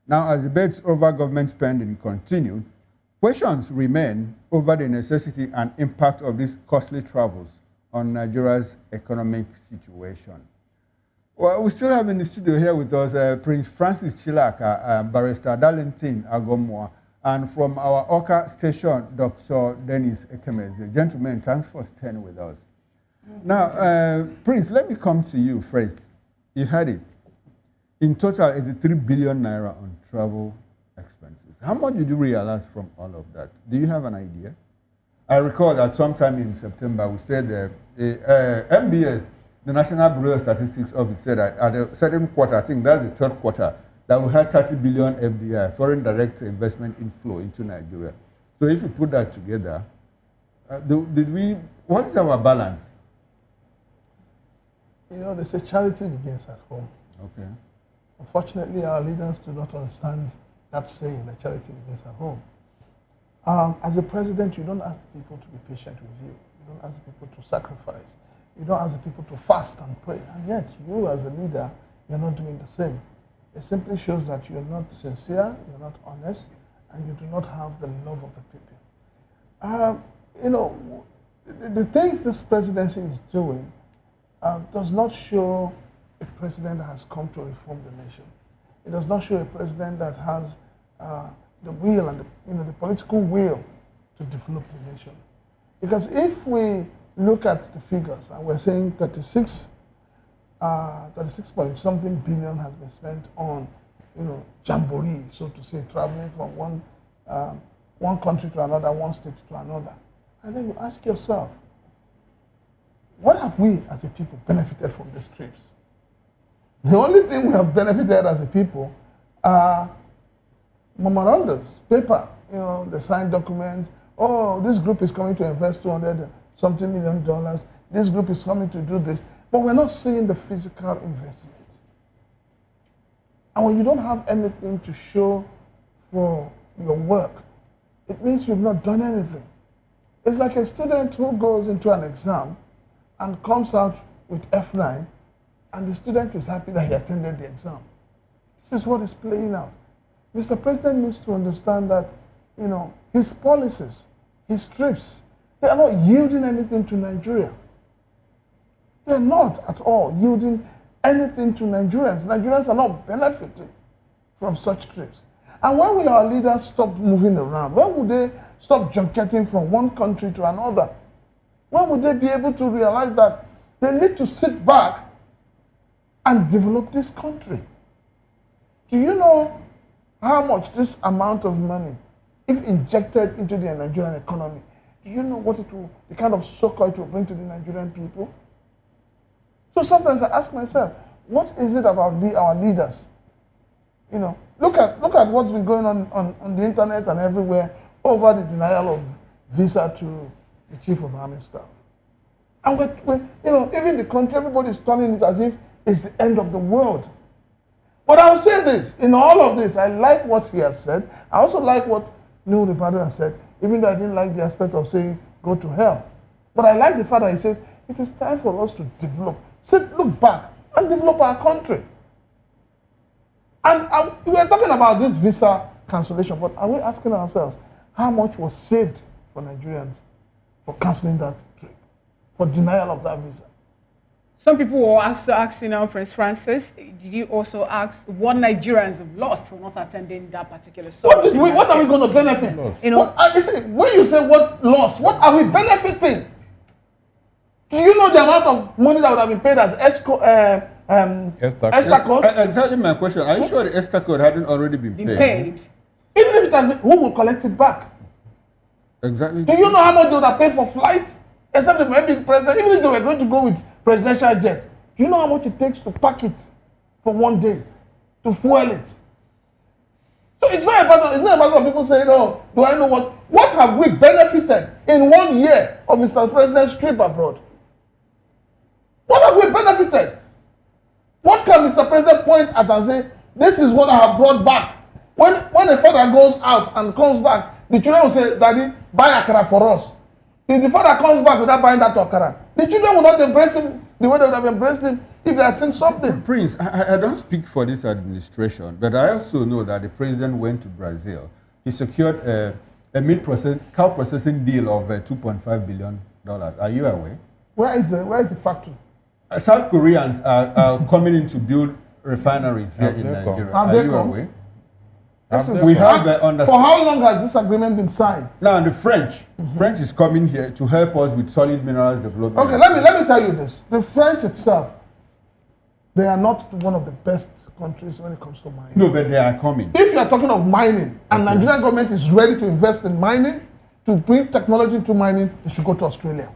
[SPEAKER 7] Now, as debates over government spending continue, questions remain over the necessity and impact of these costly travels on Nigeria's economic situation. Well, we still have in the studio here with us Prince Francis Chilaka, Barrister Darlington Agomwa, and from our Oka station, Dr. Dennis Ekemeze. Gentlemen, thanks for staying with us. Now, Prince, let me come to you first. You heard it. In total, 83 billion naira on travel expenses. How much did you realize from all of that? Do you have an idea? I recall that sometime in September, we said MBS, the National Bureau of Statistics Office, said that at a certain quarter, I think that's the third quarter, that we had 30 billion FDI, foreign direct investment inflow into Nigeria. So if you put that together, what is our balance?
[SPEAKER 6] You know, they say charity begins at home.
[SPEAKER 7] Okay.
[SPEAKER 6] Unfortunately, our leaders do not understand that saying, that charity begins at home. As a president, you don't ask the people to be patient with you. You don't ask the people to sacrifice. You don't ask the people to fast and pray. And yet, you as a leader, you're not doing the same. It simply shows that you're not sincere, you're not honest, and you do not have the love of the people. You know, the things this presidency is doing does not show a president that has come to reform the nation. It does not show a president that has the will and the political will to develop the nation. Because if we look at the figures, and we're saying 36 point something billion has been spent on, jamboree, so to say, traveling from one country to another, one state to another. And then you ask yourself, what have we as a people benefited from these trips? The only thing we have benefited as a people are memorandums, paper, the signed documents. Oh, this group is coming to invest $200 something million. This group is coming to do this. But we're not seeing the physical investment. And when you don't have anything to show for your work, it means you've not done anything. It's like a student who goes into an exam and comes out with F9, and the student is happy that he attended the exam. This is what is playing out. Mr. President needs to understand that, his policies, his trips, they are not yielding anything to Nigeria. They're not at all yielding anything to Nigerians. Nigerians are not benefiting from such trips. And when will our leaders stop moving around? When will they stop junketing from one country to another? When will they be able to realize that they need to sit back and develop this country? Do you know how much this amount of money, if injected into the Nigerian economy, do you know what the kind of succor it will bring to the Nigerian people? So sometimes I ask myself, what is it about our leaders? Look at what's been going on the internet and everywhere over the denial of visa to the Chief of Army Staff. And even the country, everybody's turning it as if it's the end of the world. But I'll say this, in all of this, I like what he has said. I also like what Nuhu Ribadu has said, even though I didn't like the aspect of saying, go to hell. But I like the fact that he says, it is time for us to develop. Look back and develop our country. And we're talking about this visa cancellation, but are we asking ourselves, how much was saved for Nigerians for cancelling that trip, for denial of that visa?
[SPEAKER 1] Some people will also ask you now, Prince Francis, did you also ask what Nigerians have lost for not attending that particular summit?
[SPEAKER 6] What are we going to benefit?
[SPEAKER 1] You know,
[SPEAKER 6] when you say what loss, what are we benefiting? Do you know the amount of money that would have been paid as ESTA code?
[SPEAKER 7] Exactly my question. Are you sure the ESTA code hadn't already been paid?
[SPEAKER 6] Even if it has been, who will collect it back?
[SPEAKER 7] Exactly.
[SPEAKER 6] Do you know how much they would have paid for flight? Except that maybe the president, even if they were going to go with presidential jet, do you know how much it takes to pack it for one day, to fuel it? So it's not about, people saying, oh, do I know what have we benefited in 1 year of Mr. President's trip abroad? What have we benefited? What can Mr. President point at and say, this is what I have brought back? When a father goes out and comes back, the children will say, Daddy, buy akara for us. If the father comes back without buying that akara, the children will not embrace him the way they would have embraced him if they had seen something.
[SPEAKER 7] Prince, I don't speak for this administration, but I also know that the president went to Brazil. He secured a cow processing deal of $2.5 billion. Are you aware?
[SPEAKER 6] Where is the factory?
[SPEAKER 7] South Koreans are coming in to build refineries here in Nigeria. Are you aware? We have
[SPEAKER 6] for how long has this agreement been signed?
[SPEAKER 7] Now, the French is coming here to help us with solid minerals development.
[SPEAKER 6] Okay, let me tell you this. The French itself, they are not one of the best countries when it comes to mining.
[SPEAKER 7] No, but they are coming.
[SPEAKER 6] If you are talking of mining, and Nigerian government is ready to invest in mining, to bring technology to mining, you should go to Australia.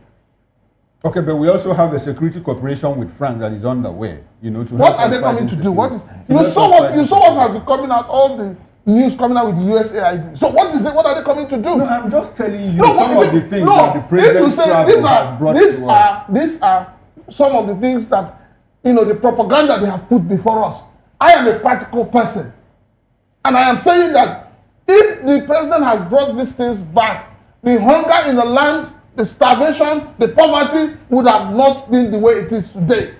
[SPEAKER 7] Okay, but we also have a security cooperation with France that is underway. You know, to
[SPEAKER 6] what are they coming to do? What is you saw what has been coming out, all the news coming out with the USAID. So what are they coming to do?
[SPEAKER 7] No, I'm just telling you some of the things that the president has brought to us.
[SPEAKER 6] These are some of the things that the propaganda they have put before us. I am a practical person, and I am saying that if the president has brought these things back, the hunger in the land, the starvation, the poverty would have not been the way it is today.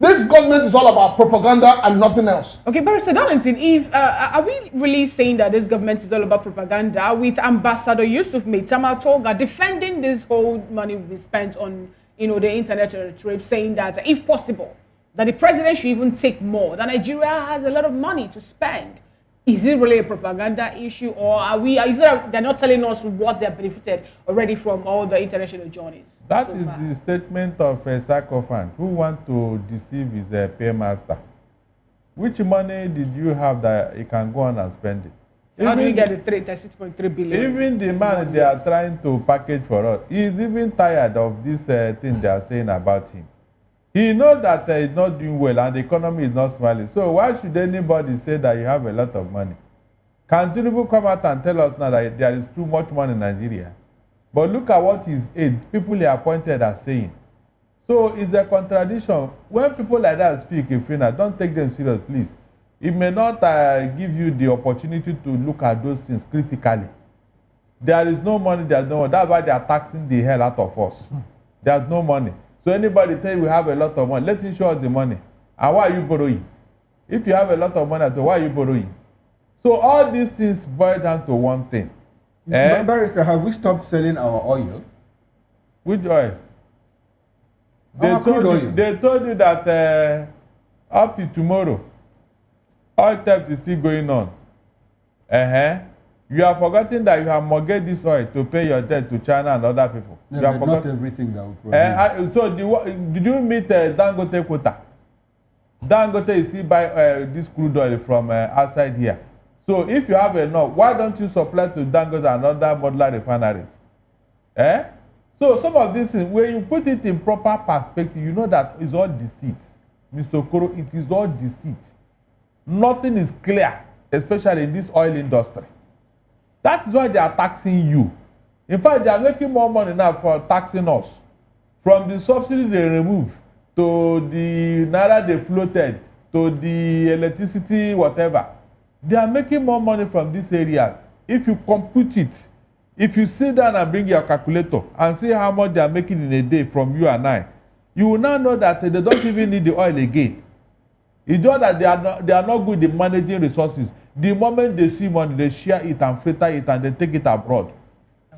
[SPEAKER 6] This government is all about propaganda and nothing else.
[SPEAKER 1] Okay, Barrister Darlington, are we really saying that this government is all about propaganda with Ambassador Yusuf Maitama Toga defending this whole money we spent on the internet trade, saying that if possible, that the president should even take more, that Nigeria has a lot of money to spend? Is it really a propaganda issue, or they're not telling us what they've benefited already from all the international journeys?
[SPEAKER 9] That is the statement of a sycophant who want to deceive his paymaster. Which money did you have that you can go on and spend it?
[SPEAKER 1] So how do you get the 6.3 billion?
[SPEAKER 9] Even the man they are trying to package for us, he is even tired of this thing they are saying about him. He knows that he's not doing well and the economy is not smiling. So why should anybody say that you have a lot of money? Can Tinubu come out and tell us now that there is too much money in Nigeria? But look at what his aides, people he appointed, are saying. So it's a contradiction. When people like that speak, Ifina, don't take them serious, please. It may not give you the opportunity to look at those things critically. There is no money, there's no money. That's why they are taxing the hell out of us. There's no money. So anybody tell you we have a lot of money, let him show us the money. And why are you borrowing? If you have a lot of money, why are you borrowing? So all these things boil down to one thing.
[SPEAKER 7] Barrister, have we stopped selling our oil?
[SPEAKER 9] Which oil? They told you that up to tomorrow, oil theft is still going on. You have forgotten that you have mortgaged this oil to pay your debt to China and other people.
[SPEAKER 7] Yeah,
[SPEAKER 9] you have
[SPEAKER 7] but not everything that we produce.
[SPEAKER 9] So did you meet Dangote quota? Dangote is still buy this crude oil from outside here. So if you have enough, why don't you supply to Dangote and other modular refineries? So some of these things, when you put it in proper perspective, you know that it's all deceit. Mr. Okoro, it is all deceit. Nothing is clear, especially in this oil industry. That is why they are taxing you. In fact, they are making more money now for taxing us. From the subsidy they remove, to the naira they floated, to the electricity, whatever. They are making more money from these areas. If you compute it, if you sit down and bring your calculator and see how much they are making in a day from you and I, you will now know that they don't even need the oil again. It's just that they are not good in managing resources. The moment they see money, they share it and fritter it and they take it abroad.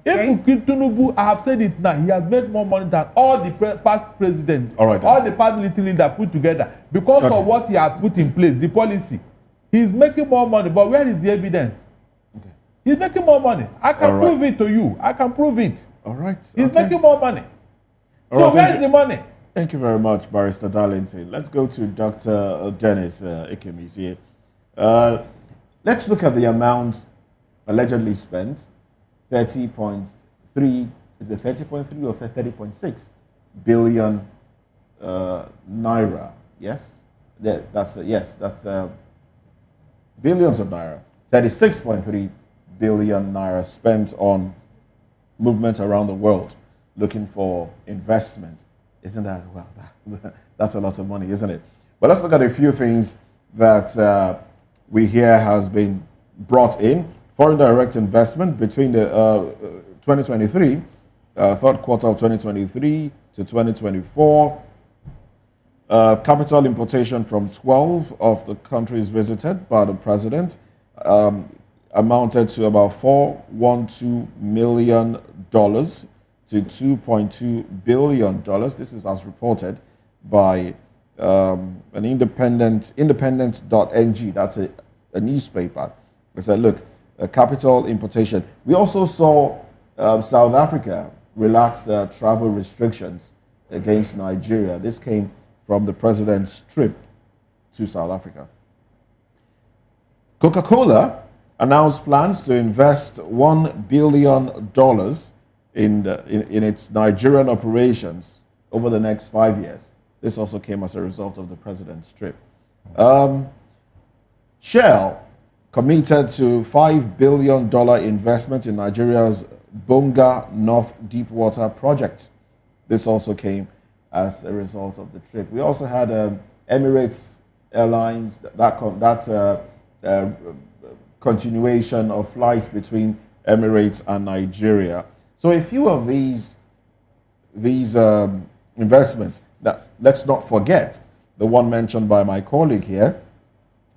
[SPEAKER 9] If Tinubu, I have said it now, he has made more money than all the past presidents,
[SPEAKER 8] All right,
[SPEAKER 9] all the past military leaders put together because of what he has put in place, the policy. He's making more money, but where is the evidence?
[SPEAKER 8] Okay.
[SPEAKER 9] He's making more money. I can prove it to you. I can prove it.
[SPEAKER 8] All right.
[SPEAKER 9] He's making more money.
[SPEAKER 8] All
[SPEAKER 9] So
[SPEAKER 8] right,
[SPEAKER 9] where is the money?
[SPEAKER 8] Thank you very much, Barrister Darlington. Let's go to Dr. Dennis Ikemi's here. Let's look at the amount allegedly spent, 30.3, is it 30.3 or 30.6 billion naira? Yes? That's billions of naira. 36.3 billion naira spent on movement around the world looking for investment. Isn't that, well, that's a lot of money, isn't it? But let's look at a few things that we hear has been brought in. Foreign direct investment between the 2023, third quarter of 2023 to 2024. Capital importation from 12 of the countries visited by the president amounted to about $412 million to $2.2 billion. This is as reported by an independent.ng. That's a newspaper. They said, look, capital importation. We also saw South Africa relax travel restrictions against Nigeria. This came from the president's trip to South Africa. Coca-Cola announced plans to invest $1 billion in its Nigerian operations over the next 5 years. This also came as a result of the president's trip. Shell committed to $5 billion investment in Nigeria's Bonga North Deepwater project. This also came as a result of the trip. We also had Emirates Airlines, continuation of flights between Emirates and Nigeria. So a few of these investments, that let's not forget the one mentioned by my colleague here,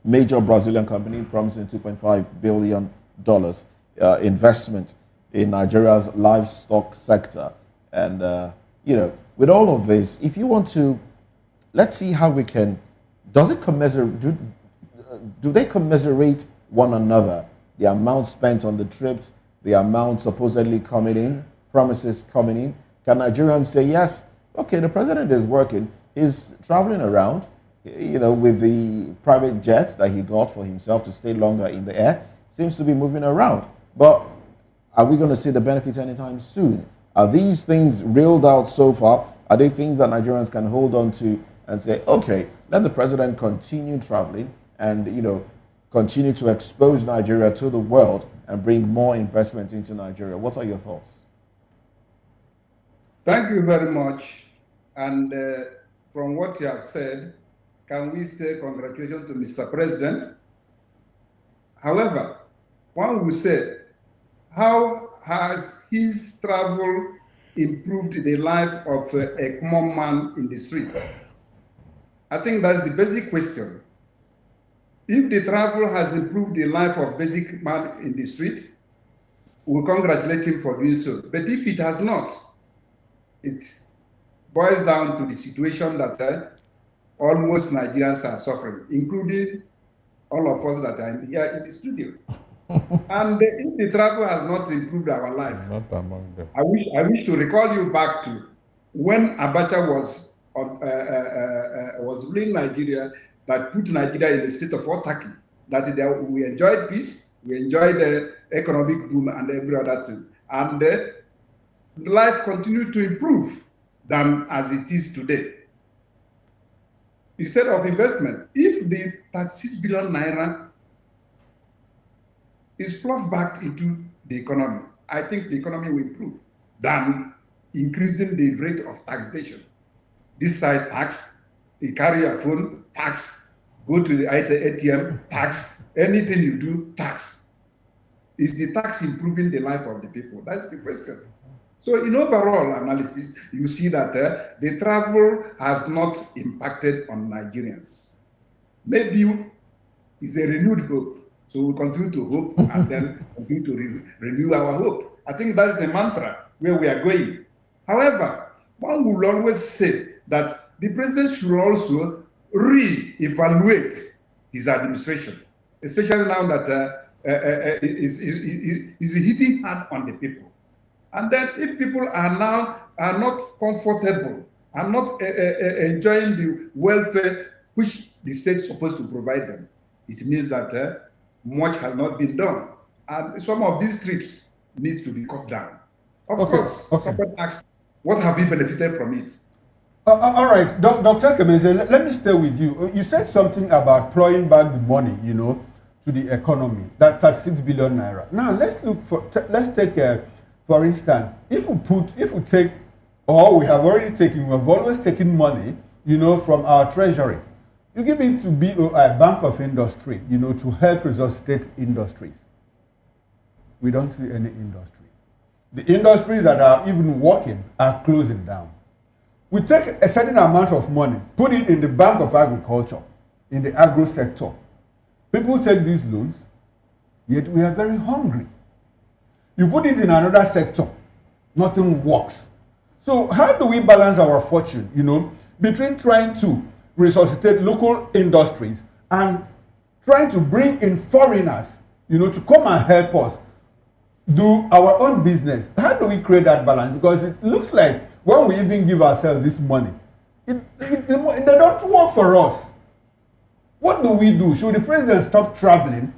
[SPEAKER 8] major Brazilian company promising $2.5 billion investment in Nigeria's livestock sector. And, with all of this, if you want to, let's see how we can, does it commiserate, do they commiserate one another? The amount spent on the trips, the amount supposedly coming in, promises coming in. Can Nigerians say, yes, okay, the president is working, he's traveling around, with the private jet that he got for himself to stay longer in the air, seems to be moving around. But are we going to see the benefits anytime soon? Are these things reeled out so far? Are they things that Nigerians can hold on to and say, okay, let the president continue traveling and, continue to expose Nigeria to the world and bring more investment into Nigeria? What are your thoughts?
[SPEAKER 11] Thank you very much. And from what you have said, can we say congratulations to Mr. President? However, one will say, how has his travel improved the life of a common man in the street? I think that's the basic question. If the travel has improved the life of basic man in the street, we congratulate him for doing so. But if it has not, it boils down to the situation that almost Nigerians are suffering, including all of us that are here in the studio. And if the travel has not improved our life,
[SPEAKER 9] Not among them.
[SPEAKER 11] I wish to recall you back to when Abacha was ruling Nigeria, that put Nigeria in the state of autarky, that we enjoyed peace, we enjoyed the economic boom and every other thing. And life continued to improve than as it is today. Instead of investment, if the 36 billion naira is ploughed back into the economy, I think the economy will improve than increasing the rate of taxation. This side tax, you carry your phone, tax, go to the ATM, tax, anything you do, tax. Is the tax improving the life of the people? That's the question. So in overall analysis, you see that the travel has not impacted on Nigerians. Maybe it's a renewed hope. So we continue to hope and then continue to renew our hope. I think that's the mantra where we are going. However, one will always say that the president should also re-evaluate his administration, especially now that is hitting hard on the people. And then if people are not comfortable, are not enjoying the welfare which the state is supposed to provide them, it means that much has not been done. And some of these trips need to be cut down. Of course, somebody asked, what have we benefited from it?
[SPEAKER 7] All right, Dr. Kemeze, let me stay with you. You said something about plowing back the money, to the economy, that 36 billion naira. Now, let's take, for instance, if we take, or we have already taken, we have always taken money, from our treasury. You give it to BOI, Bank of Industry, to help resuscitate industries. We don't see any industry. The industries that are even working are closing down. We take a certain amount of money, put it in the Bank of Agriculture, in the agro sector. People take these loans, yet we are very hungry. You put it in another sector, nothing works. So how do we balance our fortune, between trying to resuscitate local industries and trying to bring in foreigners, to come and help us do our own business? How do we create that balance? Because it looks like when we even give ourselves this money, they don't work for us. What do we do? Should the president stop traveling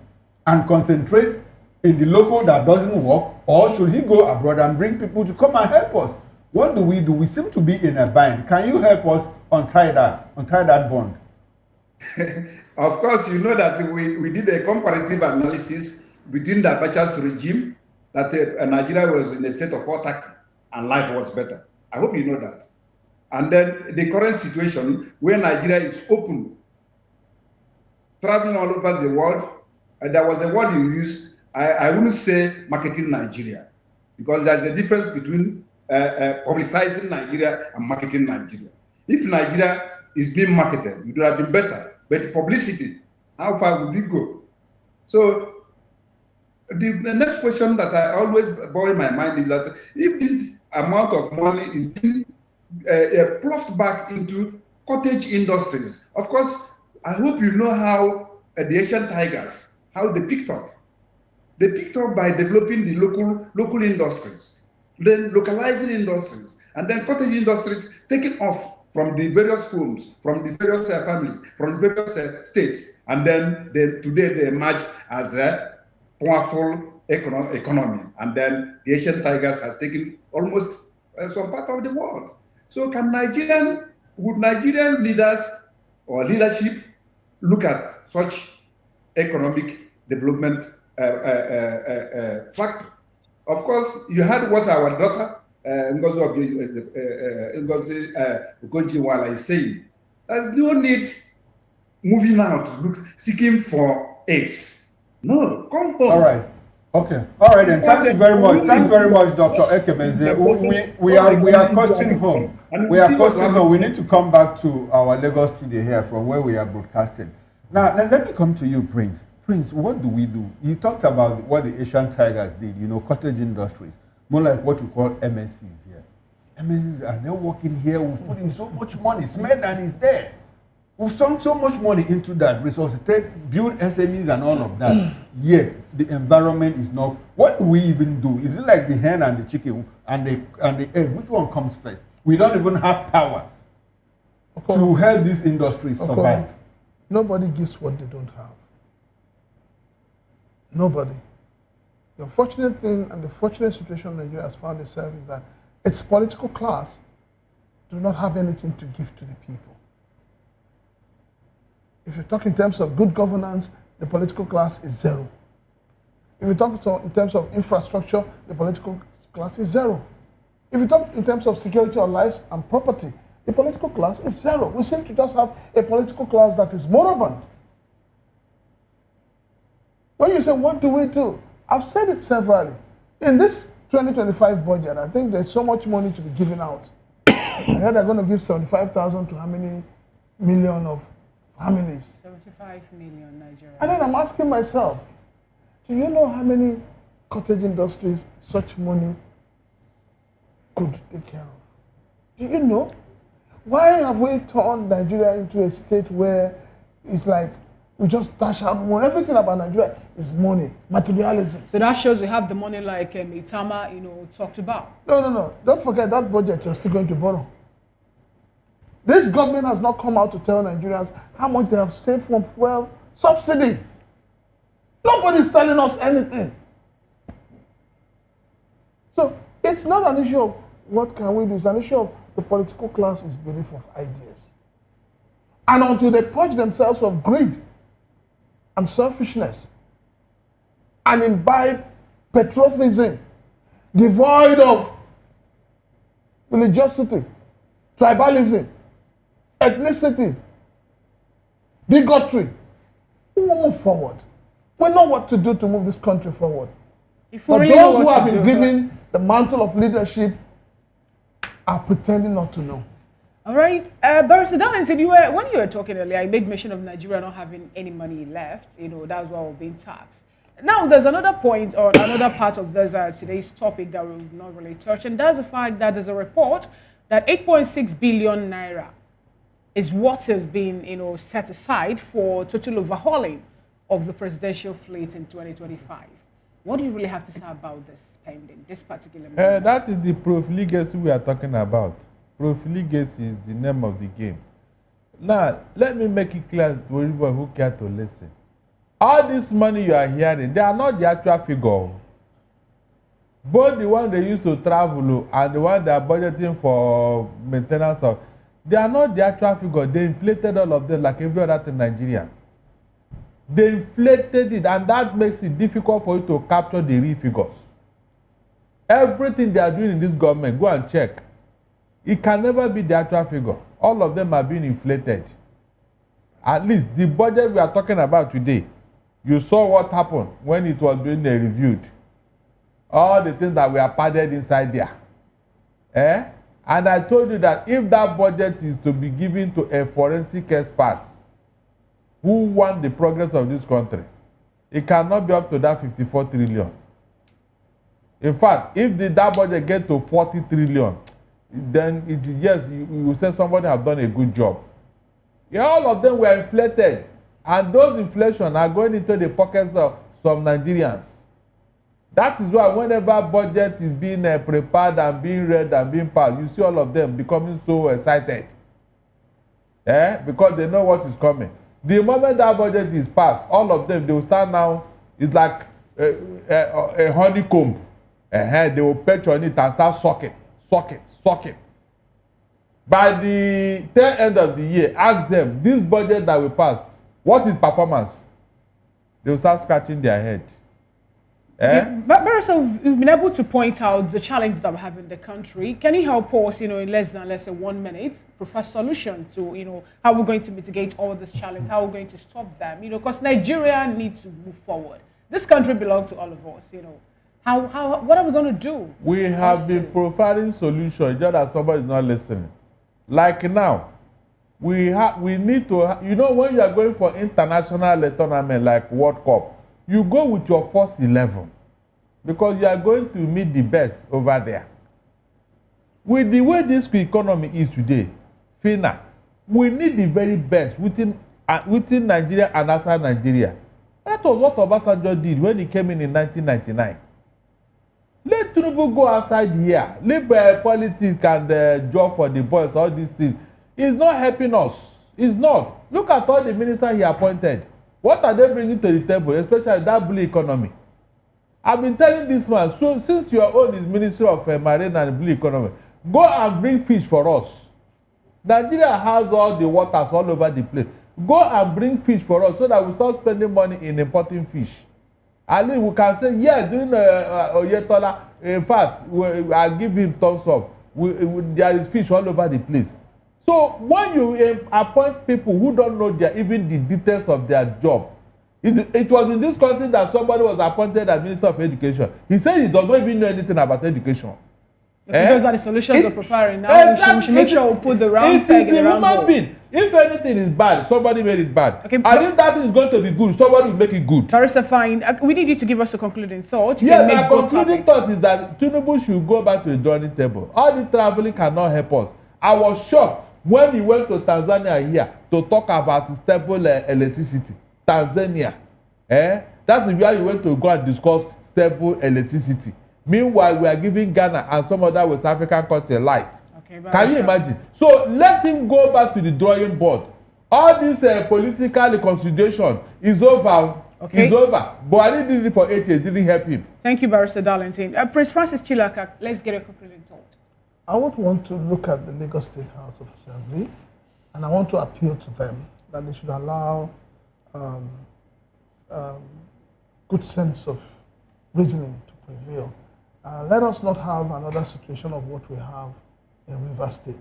[SPEAKER 7] and concentrate in the local that doesn't work, or should he go abroad and bring people to come and help us? What do? We seem to be in a bind. Can you help us untie that bond?
[SPEAKER 11] Of course, you know that we did a comparative analysis between the Abacha's regime, that Nigeria was in a state of autarky and life was better. I hope you know that. And then the current situation where Nigeria is open, traveling all over the world. There was a word you used, I wouldn't say marketing Nigeria, because there's a difference between publicizing Nigeria and marketing Nigeria. If Nigeria is being marketed, it would have been better. But publicity, how far would we go? So the next question that I always bear in my mind is that if this amount of money is being ploughed back into cottage industries, of course, I hope you know how the Asian tigers, how they picked up. They picked up by developing the local industries, then localizing industries, and then cottage industries taking off from the various homes, from the various families, from the various states, and then today they emerged as a powerful economy. And then the Asian tigers has taken almost some part of the world. So would Nigerian leaders or leadership look at such economic development factor? Of course, you heard what our daughter Ngozi Okonjo-Iweala is saying. There's no need moving out, seeking for aids. No, come home.
[SPEAKER 7] All right. Okay. All right then. Thank you very much. Thank you very much, Dr. Ekemeze. We are coasting home. We are coasting home. We need to come back to our Lagos studio here from where we are broadcasting. Now, let me come to you, Prince. Prince, what do we do? You talked about what the Asian tigers did, cottage industries, more like what we call MSCs here. MSCs are they working here? We've put in so much money. Smedan is there. We've sunk so much money into that, resuscitate, build SMEs and all of that. Yet the environment is not. What do we even do? Is it like the hen and the chicken and the egg? Which one comes first? We don't even have power to help these industries survive.
[SPEAKER 6] Nobody gives what they don't have. Nobody. The unfortunate thing and the fortunate situation Nigeria has found itself is that its political class do not have anything to give to the people. If you talk in terms of good governance, the political class is zero. If you talk in terms of infrastructure, the political class is zero. If you talk in terms of security of lives and property, the political class is zero. We seem to just have a political class that is moribund. When you say, what do we do? I've said it severally. In this 2025 budget, I think there's so much money to be given out. I heard they're going to give 75,000 to how many million of families?
[SPEAKER 1] 75 million Nigerians.
[SPEAKER 6] And then I'm asking myself, do you know how many cottage industries such money could take care of. Do you know? Why have we turned Nigeria into a state where it's like we just dash out money? Everything about Nigeria is money, materialism.
[SPEAKER 1] So that shows we have the money like Itama, talked about.
[SPEAKER 6] No. Don't forget that budget you're still going to borrow. This government has not come out to tell Nigerians how much they have saved from fuel subsidy. Nobody's telling us anything. So it's not an issue of what can we do, it's an issue of the political class's belief of ideas. And until they purge themselves of greed and selfishness and imbibe patriotism, devoid of religiosity, tribalism, ethnicity, bigotry, we will move forward. We know what to do to move this country forward. But
[SPEAKER 1] really
[SPEAKER 6] those who have been given the mantle of leadership are pretending not to know.
[SPEAKER 1] All right, Barrister Darlington, when you were talking earlier, you made mention of Nigeria not having any money left. That's why we're being taxed. Now, there's another point or another part of this today's topic that we've not really touched, and that's the fact that there's a report that 8.6 billion naira is what has been, set aside for total overhauling of the presidential fleet in 2025. What do you really have to say about this spending, this particular money?
[SPEAKER 9] That is the profligacy we are talking about. Profligacy is the name of the game. Now, let me make it clear to everyone who care to listen. All this money you are hearing, they are not the actual figure. Both the one they use to travel and the one they are budgeting for maintenance of, they are not the actual figure. They inflated all of them like every other thing in Nigeria. They inflated it, and that makes it difficult for you to capture the real figures. Everything they are doing in this government, go and check. It can never be the actual figure. All of them are being inflated. At least the budget we are talking about today, you saw what happened when it was being reviewed. All the things that were padded inside there. And I told you that if that budget is to be given to a forensic expert who want the progress of this country, it cannot be up to that 54 trillion. In fact, if that budget gets to 40 trillion, then yes, you say somebody have done a good job. Yeah, all of them were inflated, and those inflation are going into the pockets of some Nigerians. That is why whenever budget is being prepared and being read and being passed, you see all of them becoming so excited. Because they know what is coming. The moment that budget is passed, all of them, they will start now, it's like a honeycomb. They will perch on it and start sucking. By the tail end of the year, ask them, this budget that will pass, what is performance? They will start scratching their head.
[SPEAKER 1] But Barrister, you've been able to point out the challenges that we have in the country. Can you help us, in less than, let's say, 1 minute, provide solutions to, how we're going to mitigate all these challenges, how we're going to stop them, because Nigeria needs to move forward. This country belongs to all of us, what are we going to do?
[SPEAKER 9] We have been providing solutions, just that somebody is not listening. Like now, we need to, when you are going for international tournament like World Cup, you go with your first 11 because you are going to meet the best over there. With the way this economy is today, FINA, we need the very best within Nigeria and outside Nigeria. That was what Obasanjo did when he came in 1999. Let Tinubu go outside here. Leave politics and job for the boys, all these things. It's not helping us. It's not. Look at all the ministers he appointed. What are they bringing to the table, especially that blue economy? I've been telling this man, so since your own is Ministry of Marine and Blue Economy, go and bring fish for us. Nigeria has all the waters all over the place. Go and bring fish for us so that we start spending money in importing fish. At least we can say, yeah, during Oyetola, in fact, I give him thumbs up. There is fish all over the place. So when you appoint people who don't know even the details of their job, it was in this country that somebody was appointed as Minister of Education. He said he does not even know anything about education.
[SPEAKER 1] If those are the solutions we're preparing now, we should make sure we put the round peg in the round hole.
[SPEAKER 9] Being. If anything is bad, somebody made it bad.
[SPEAKER 1] Okay,
[SPEAKER 9] and if that thing is going to be good, somebody will make it good.
[SPEAKER 1] Barrister, fine. We need you to give us a concluding thought.
[SPEAKER 9] Yeah, my concluding thought is that Tinubu should go back to the drawing table. All the traveling cannot help us. I was shocked when he went to Tanzania here to talk about stable electricity. Tanzania. That's where you went to go and discuss stable electricity. Meanwhile, we are giving Ghana and some other West African countries light. Okay, can you imagine? So let him go back to the drawing board. All this political consideration is over. Okay. It's over. Buhari did it for 8 years, didn't help him.
[SPEAKER 1] Thank you, Barrister Darlington. Prince Francis Chilaka, let's get a concluding thought.
[SPEAKER 6] I would want to look at the Lagos State House of Assembly, and I want to appeal to them that they should allow good sense of reasoning to prevail. Let us not have another situation of what we have in Rivers State.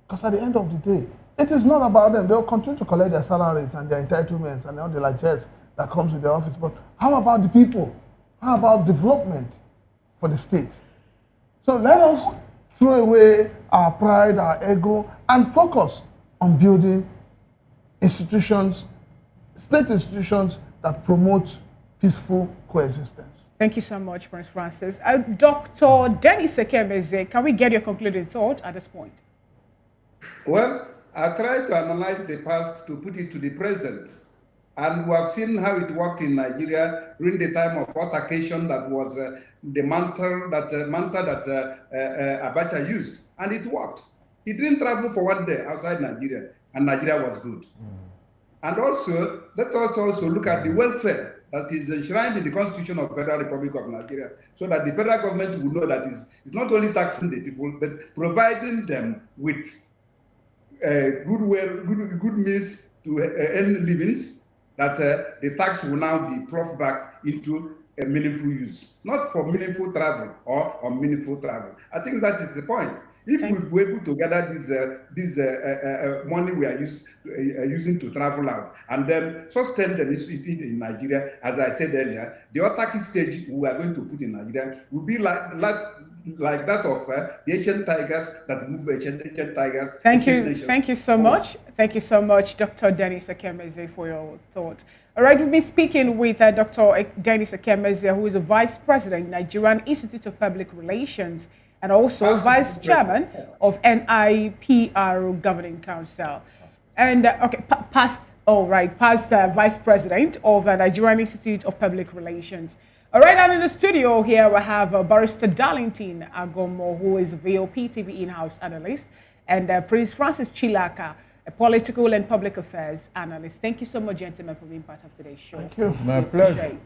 [SPEAKER 6] Because at the end of the day, it is not about them. They'll continue to collect their salaries and their entitlements and all the largesse that comes with their office. But how about the people? How about development for the state? So let us throw away our pride, our ego, and focus on building institutions, state institutions that promote peaceful coexistence.
[SPEAKER 1] Thank you so much, Prince Francis. Dr. Dennis Ekemeze, can we get your concluding thought at this point?
[SPEAKER 11] Well, I tried to analyze the past to put it to the present. And we have seen how it worked in Nigeria during the time of altercation that was the mantle that Abacha used. And it worked. He didn't travel for 1 day outside Nigeria, and Nigeria was good. And also, let us also look at the welfare that is enshrined in the Constitution of the Federal Republic of Nigeria, so that the federal government will know that it's not only taxing the people, but providing them with good means to earn livings, that the tax will now be ploughed back into a meaningful use, not for meaningful travel or unmeaningful travel. I think that is the point. If we were able to gather this money we are using to travel out and then sustain them in Nigeria, as I said earlier, the autarky stage we are going to put in Nigeria will be like that of the Asian tigers that move Asian tigers.
[SPEAKER 1] Thank you so much. Thank you so much, Dr. Dennis Ekemeze, for your thoughts. All right, we've been speaking with Dr. Dennis Ekemeze, who is a Vice President, Nigerian Institute of Public Relations, and also Vice Chairman of NIPR Governing Council. And, past Vice President of Nigerian Institute of Public Relations. All right, and in the studio here we have Barrister Darlington Agomo, who is a VOP TV in-house analyst, and Prince Francis Chilaka, a political and public affairs analyst. Thank you so much, gentlemen, for being part of today's show.
[SPEAKER 6] Thank you.
[SPEAKER 9] My pleasure.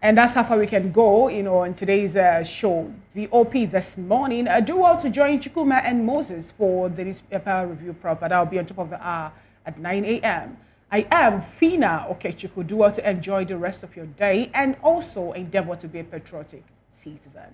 [SPEAKER 1] And that's how far we can go, in today's show. VOP this morning. Do well to join Chukuma and Moses for the newspaper review proper. That'll be on top of the hour at 9 a.m. I am Fina Okechukwu. Do well to enjoy the rest of your day and also endeavor to be a patriotic citizen.